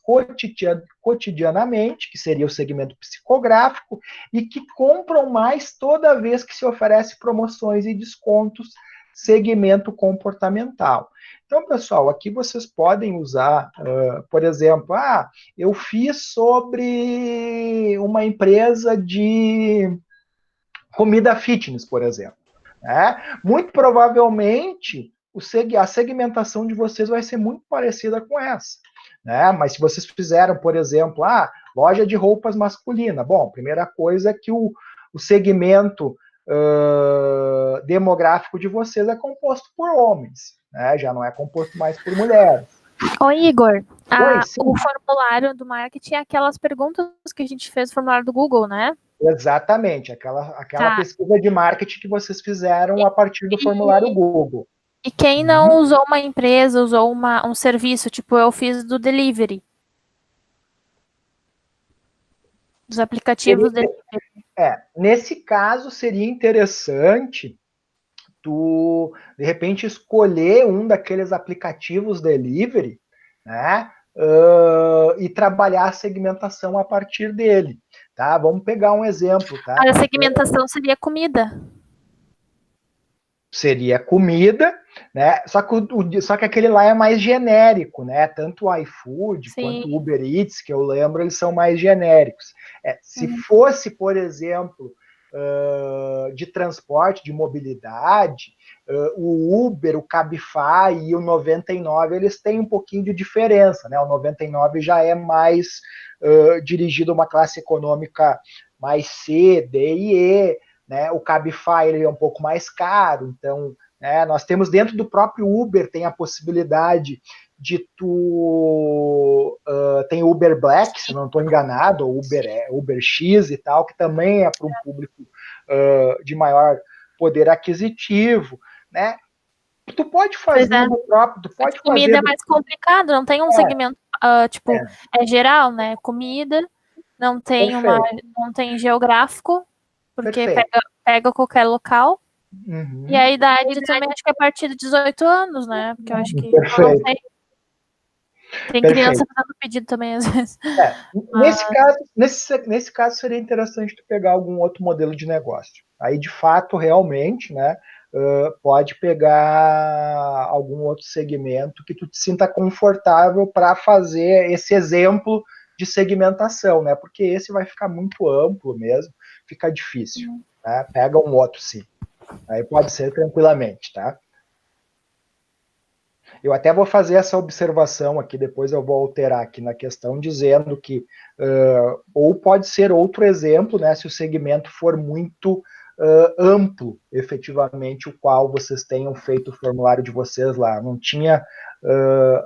cotidianamente, que seria o segmento psicográfico, e que compram mais toda vez que se oferece promoções e descontos, segmento comportamental. Então, pessoal, aqui vocês podem usar, por exemplo, eu fiz sobre uma empresa de comida fitness, por exemplo. Né? Muito provavelmente, a segmentação de vocês vai ser muito parecida com essa. Né? Mas se vocês fizeram, por exemplo, loja de roupas masculina, bom, primeira coisa é que o segmento demográfico de vocês é composto por homens, né? Já não é composto mais por mulheres. Oi, Igor. Sim. O formulário do marketing é aquelas perguntas que a gente fez no formulário do Google, né? Exatamente, aquela pesquisa de marketing que vocês fizeram a partir do formulário Google. E quem não usou uma empresa, usou um serviço, tipo eu fiz do delivery. Dos aplicativos delivery. Nesse caso, seria interessante tu, de repente, escolher um daqueles aplicativos delivery, né? E trabalhar a segmentação a partir dele, tá? Vamos pegar um exemplo, tá? A segmentação seria comida. Seria comida, né? Só que aquele lá é mais genérico, né? Tanto o iFood quanto o Uber Eats, que eu lembro, eles são mais genéricos. Se fosse, por exemplo, de transporte, de mobilidade, o Uber, o Cabify e o 99, eles têm um pouquinho de diferença, né? O 99 já é mais dirigido a uma classe econômica mais C, D e E, né? O Cabify ele é um pouco mais caro, então nós temos dentro do próprio Uber, tem a possibilidade de tem Uber Black, se não estou enganado, ou Uber X e tal, que também é para um público de maior poder aquisitivo, né? Tu pode fazer do próprio, tu pode comida fazer é mais complicado, não tem um segmento é geral, né? Comida, não tem não tem geográfico, porque pega qualquer local. E a idade também acho que é a partir de 18 anos, né? Porque eu acho que não sei. Tem criança fazendo pedido também, às vezes. Nesse caso, seria interessante tu pegar algum outro modelo de negócio. Aí, de fato, realmente, né, pode pegar algum outro segmento que tu te sinta confortável para fazer esse exemplo de segmentação, né? Porque esse vai ficar muito amplo mesmo, fica difícil. Né? Pega um outro, sim. Aí pode ser tranquilamente, tá? Eu até vou fazer essa observação aqui, depois eu vou alterar aqui na questão, dizendo que ou pode ser outro exemplo, né, se o segmento for muito amplo, efetivamente, o qual vocês tenham feito o formulário de vocês lá. Não tinha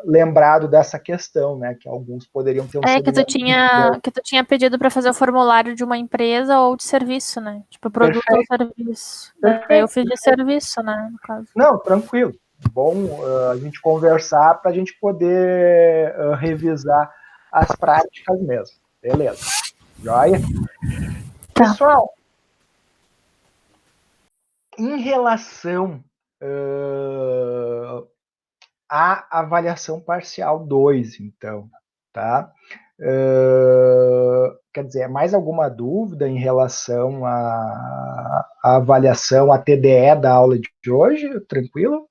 lembrado dessa questão, né, que alguns poderiam ter um segmento... que tu tinha pedido para fazer o formulário de uma empresa ou de serviço, né? Tipo, produto ou serviço. Eu fiz de serviço, né, no caso. Não, tranquilo. Bom a gente conversar para a gente poder revisar as práticas mesmo. Beleza. Joia? Tá. Pessoal, em relação à avaliação parcial 2, então, tá? Quer dizer, mais alguma dúvida em relação à avaliação, à TDE da aula de hoje? Tranquilo?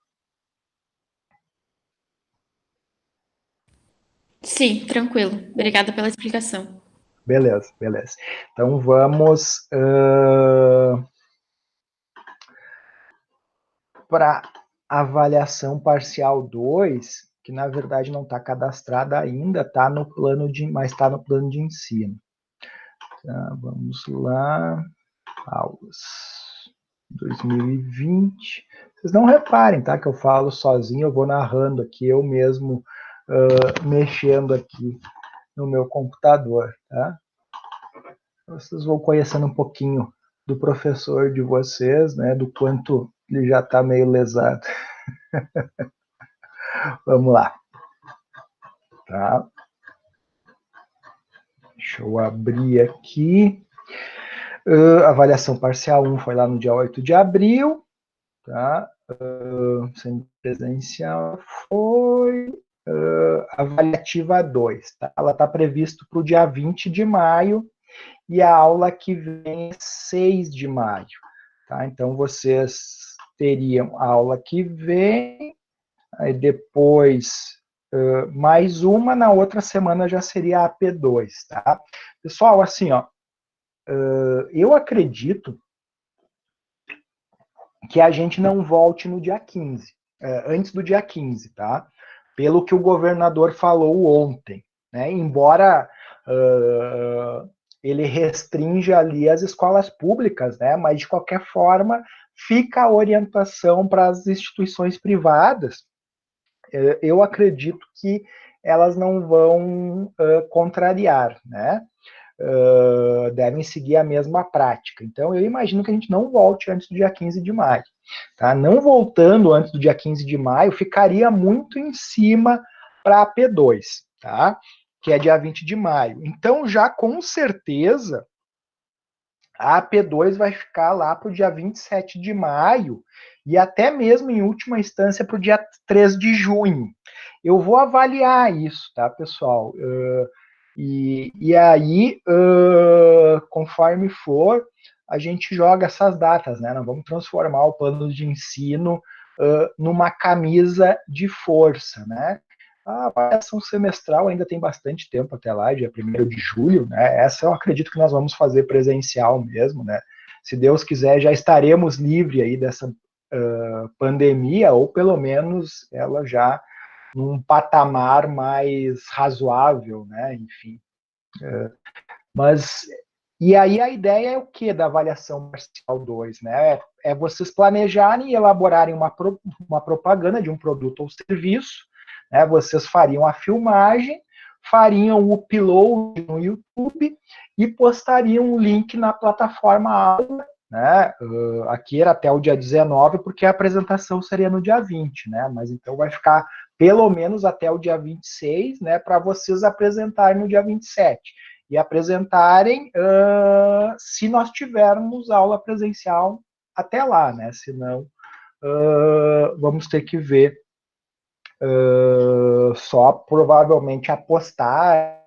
Sim, tranquilo. Obrigada pela explicação. Beleza. Então vamos para avaliação parcial 2, que na verdade não está cadastrada ainda, tá no plano mas está no plano de ensino. Tá, vamos lá. Aulas 2020. Vocês não reparem, tá? Que eu falo sozinho, eu vou narrando aqui, eu mesmo mexendo aqui no meu computador, tá? Vocês vão conhecendo um pouquinho do professor de vocês, né? Do quanto ele já está meio lesado. Vamos lá. Tá? Deixa eu abrir aqui. Avaliação parcial 1 foi lá no dia 8 de abril. Tá? Semipresencial foi avaliativa 2. Tá? Ela está prevista para o dia 20 de maio e a aula que vem é 6 de maio. Tá? Então, vocês teriam a aula que vem, aí depois mais uma, na outra semana já seria a AP2. Tá? Pessoal, assim, ó, eu acredito que a gente não volte no dia 15. antes do dia 15, tá? Pelo que o governador falou ontem, né? Embora ele restrinja ali as escolas públicas, né? Mas de qualquer forma fica a orientação para as instituições privadas. Eu acredito que elas não vão contrariar, né? Devem seguir a mesma prática. Então, eu imagino que a gente não volte antes do dia 15 de maio. Tá? Não voltando antes do dia 15 de maio, ficaria muito em cima para a P2, tá? Que é dia 20 de maio. Então, já com certeza, a AP2 vai ficar lá para o dia 27 de maio e até mesmo, em última instância, para o dia 3 de junho. Eu vou avaliar isso, tá, pessoal? E aí, conforme for, a gente joga essas datas, né? Nós vamos transformar o plano de ensino numa camisa de força, né? A avaliação semestral ainda tem bastante tempo até lá, dia 1º de julho, né? Essa eu acredito que nós vamos fazer presencial mesmo, né? Se Deus quiser, já estaremos livres aí dessa pandemia, ou pelo menos ela já num patamar mais razoável, né? Enfim. Mas, e aí a ideia é o que da avaliação parcial 2, né? É vocês planejarem e elaborarem uma propaganda de um produto ou serviço, né? Vocês fariam a filmagem, fariam o upload no YouTube e postariam um link na plataforma aula, né? Aqui era até o dia 19, porque a apresentação seria no dia 20, né? Mas então vai ficar pelo menos até o dia 26, né? Para vocês apresentarem no dia 27 e apresentarem se nós tivermos aula presencial até lá, né? Senão vamos ter que ver só provavelmente apostar.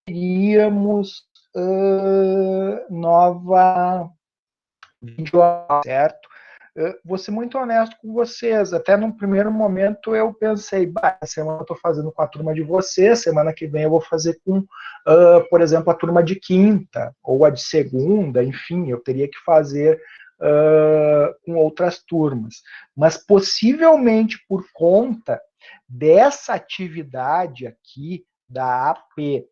Teríamos nova vídeo, certo? Vou ser muito honesto com vocês. Até no primeiro momento eu pensei, semana eu estou fazendo com a turma de vocês, semana que vem eu vou fazer com, por exemplo, a turma de quinta ou a de segunda, enfim, eu teria que fazer com outras turmas. Mas possivelmente por conta dessa atividade aqui da AP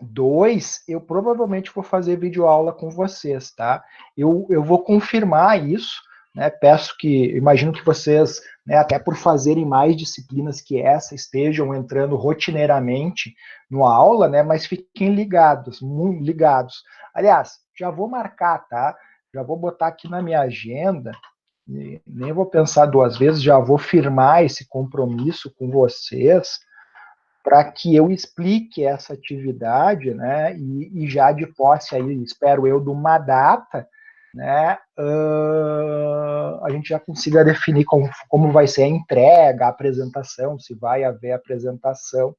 2, eu provavelmente vou fazer videoaula com vocês, tá? Eu vou confirmar isso, né? Peço que, imagino que vocês, né, até por fazerem mais disciplinas que essa, estejam entrando rotineiramente no aula, né? Mas fiquem ligados, muito ligados. Aliás, já vou marcar, tá? Já vou botar aqui na minha agenda, nem vou pensar duas vezes, já vou firmar esse compromisso com vocês, para que eu explique essa atividade, né, e já de posse aí, espero eu, de uma data, né, a gente já consiga definir como vai ser a entrega, a apresentação, se vai haver apresentação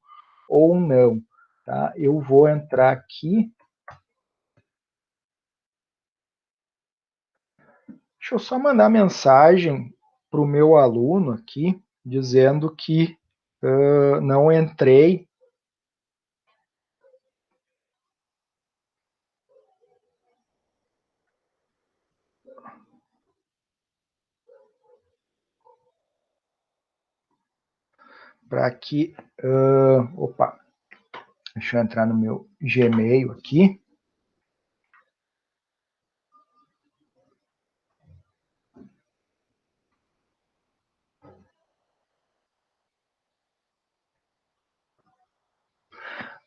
ou não, tá? Eu vou entrar aqui, deixa eu só mandar mensagem para o meu aluno aqui, dizendo que não entrei para que. Opa, deixa eu entrar no meu Gmail aqui.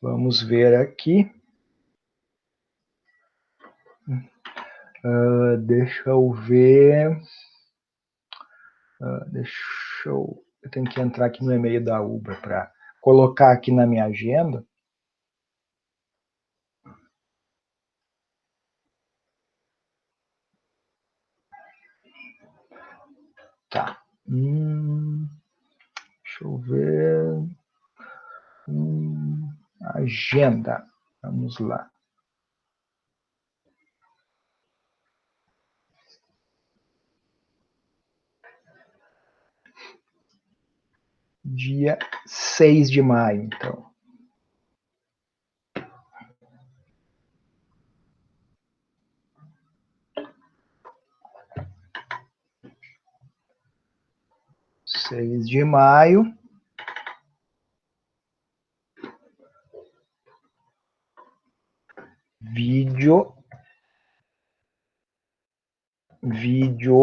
Vamos ver aqui. Deixa eu ver. Eu tenho que entrar aqui no e-mail da Uber para colocar aqui na minha agenda. Tá. Deixa eu ver. Agenda. Vamos lá. Dia 6 de maio, então. 6 de maio. Vídeo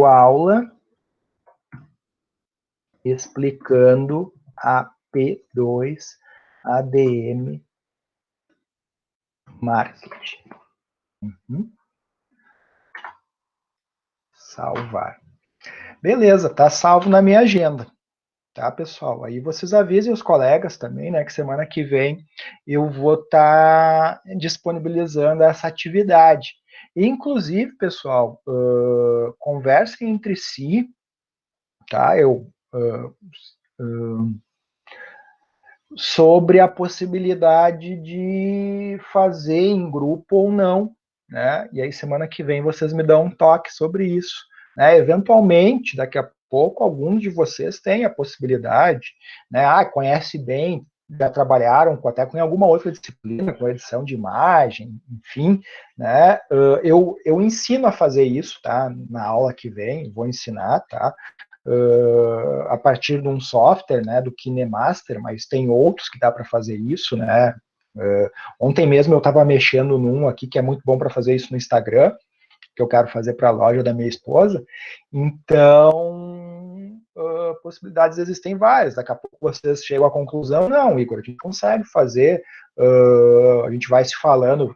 aula explicando a P2 ADM Marketing. Salvar. Beleza, tá salvo na minha agenda. Tá, pessoal? Aí vocês avisem os colegas também, né, que semana que vem eu vou estar disponibilizando essa atividade. Inclusive, pessoal, conversem entre si, tá? Sobre a possibilidade de fazer em grupo ou não, né? E aí semana que vem vocês me dão um toque sobre isso, né? Eventualmente, daqui a pouco, alguns de vocês têm a possibilidade, né? Conhece bem, já trabalharam até com alguma outra disciplina, com edição de imagem, enfim, né? Eu ensino a fazer isso, tá? Na aula que vem, vou ensinar, tá? A partir de um software, né, do KineMaster, mas tem outros que dá para fazer isso, né? Ontem mesmo eu estava mexendo num aqui que é muito bom para fazer isso no Instagram, que eu quero fazer para a loja da minha esposa. Então, possibilidades existem várias. Daqui a pouco vocês chegam à conclusão, não, Igor, a gente consegue fazer, a gente vai se falando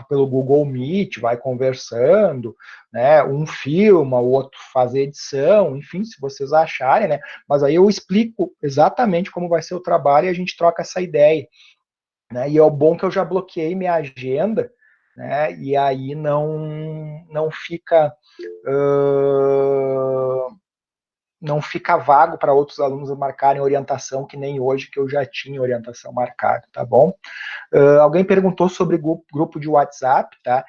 pelo Google Meet, vai conversando, né, um filma, o outro faz edição, enfim, se vocês acharem, né, mas aí eu explico exatamente como vai ser o trabalho e a gente troca essa ideia, né, e é o bom que eu já bloqueei minha agenda, né, e aí não fica vago para outros alunos marcarem orientação, que nem hoje que eu já tinha orientação marcada, tá bom? Alguém perguntou sobre grupo de WhatsApp, tá?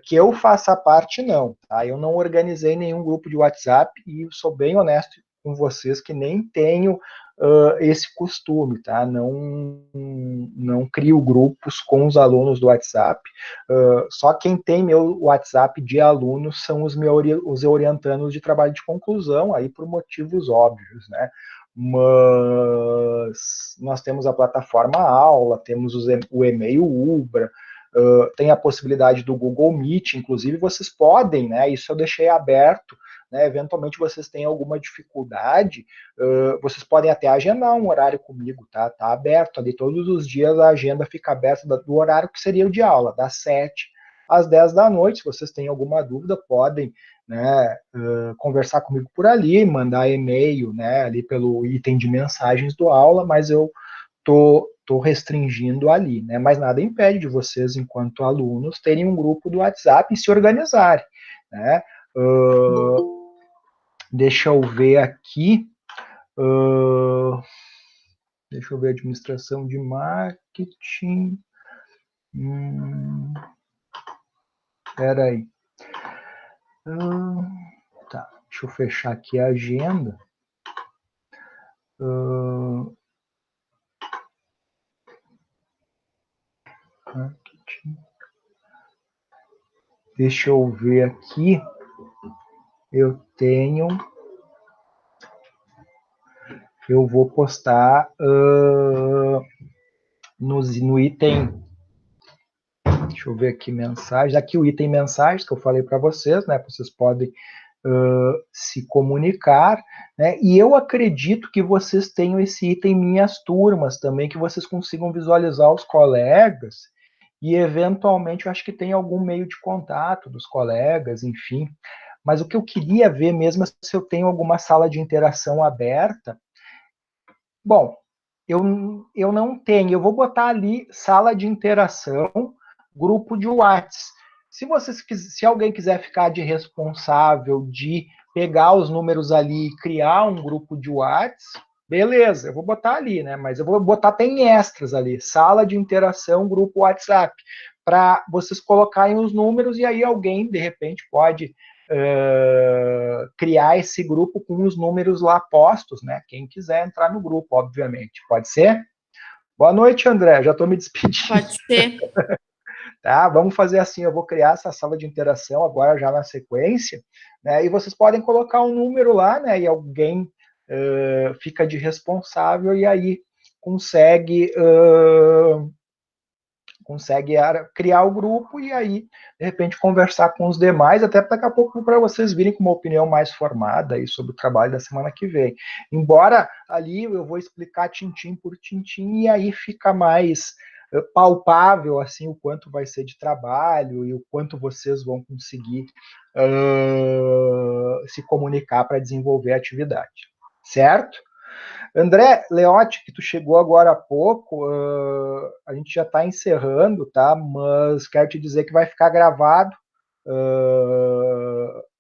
Que eu faça parte, não, tá? Eu não organizei nenhum grupo de WhatsApp e sou bem honesto com vocês que nem tenho esse costume, tá? Não crio grupos com os alunos do WhatsApp. Só quem tem meu WhatsApp de alunos são os orientandos de trabalho de conclusão, aí por motivos óbvios, né? Mas nós temos a plataforma aula, temos o e-mail Ubra, tem a possibilidade do Google Meet, inclusive vocês podem, né, isso eu deixei aberto, né, eventualmente vocês têm alguma dificuldade, vocês podem até agendar um horário comigo, tá aberto ali, todos os dias a agenda fica aberta do horário que seria o de aula, das 7 às 10 da noite, se vocês têm alguma dúvida, podem, né, conversar comigo por ali, mandar e-mail, né, ali pelo item de mensagens do aula, mas eu tô restringindo ali, né, mas nada impede de vocês, enquanto alunos, terem um grupo do WhatsApp e se organizarem, né. Deixa eu ver aqui, deixa eu ver, administração de marketing, espera aí, tá, deixa eu fechar aqui a agenda, deixa eu ver aqui, eu vou postar no item, deixa eu ver aqui, mensagens, aqui o item mensagens que eu falei para vocês, né, vocês podem se comunicar, né, e eu acredito que vocês tenham esse item minhas turmas também, que vocês consigam visualizar os colegas, e eventualmente eu acho que tem algum meio de contato dos colegas, enfim, mas o que eu queria ver mesmo é se eu tenho alguma sala de interação aberta. Bom, eu não tenho, eu vou botar ali sala de interação, grupo de WhatsApp. Se alguém quiser ficar de responsável de pegar os números ali e criar um grupo de WhatsApp, beleza, eu vou botar ali, né? Mas eu vou botar até em extras ali, sala de interação, grupo WhatsApp, para vocês colocarem os números e aí alguém, de repente, pode criar esse grupo com os números lá postos, né? Quem quiser entrar no grupo, obviamente. Pode ser? Boa noite, André. Já estou me despedindo. Pode ser. Tá, vamos fazer assim, eu vou criar essa sala de interação agora já na sequência, né, e vocês podem colocar um número lá, né, e alguém fica de responsável e aí consegue criar o grupo e aí, de repente, conversar com os demais, até daqui a pouco para vocês virem com uma opinião mais formada aí sobre o trabalho da semana que vem. Embora ali eu vou explicar tintim por tintim e aí fica mais palpável assim o quanto vai ser de trabalho e o quanto vocês vão conseguir se comunicar para desenvolver a atividade, certo? André Leotti, que tu chegou agora há pouco, a gente já está encerrando, tá? Mas quero te dizer que vai ficar gravado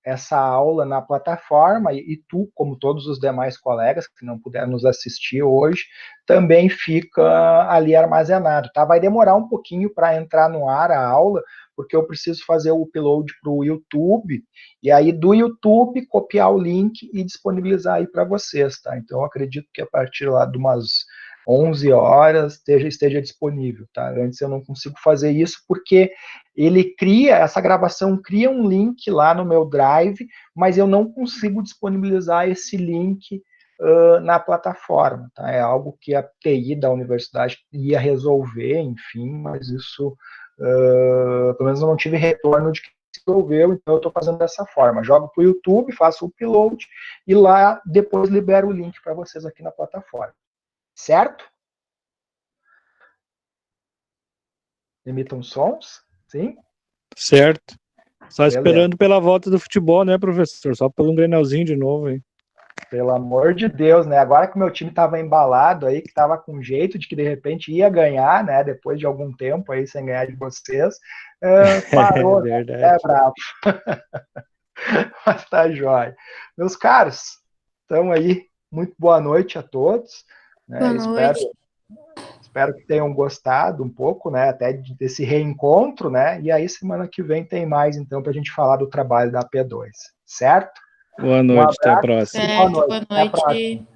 essa aula na plataforma e tu, como todos os demais colegas que não puderam nos assistir hoje, também fica ali armazenado, tá? Vai demorar um pouquinho para entrar no ar a aula, porque eu preciso fazer o upload para o YouTube, e aí do YouTube copiar o link e disponibilizar aí para vocês, tá? Então eu acredito que a partir lá de umas 11 horas esteja disponível, tá? Antes eu não consigo fazer isso porque essa gravação cria um link lá no meu Drive, mas eu não consigo disponibilizar esse link na plataforma, tá? É algo que a TI da universidade ia resolver, enfim, mas isso, pelo menos eu não tive retorno de que resolveu, então eu estou fazendo dessa forma. Jogo para o YouTube, faço o upload e lá depois libero o link para vocês aqui na plataforma. Certo? Emitam sons? Sim? Certo. Só Beleza. esperando pela volta do futebol, né, professor? Só pelo um Grenalzinho de novo, hein? Pelo amor de Deus, né? Agora que o meu time estava embalado aí, que estava com jeito de que de repente ia ganhar, né? Depois de algum tempo aí sem ganhar de vocês, parou, É verdade. Né? É bravo. Mas tá jóia. Meus caros, então aí, muito boa noite a todos. Né? Boa noite. Espero que tenham gostado um pouco, né? Até desse reencontro, né? E aí, semana que vem tem mais, então, para a gente falar do trabalho da AP2, certo? Boa noite, até a próxima. Certo, boa Até a próxima. noite.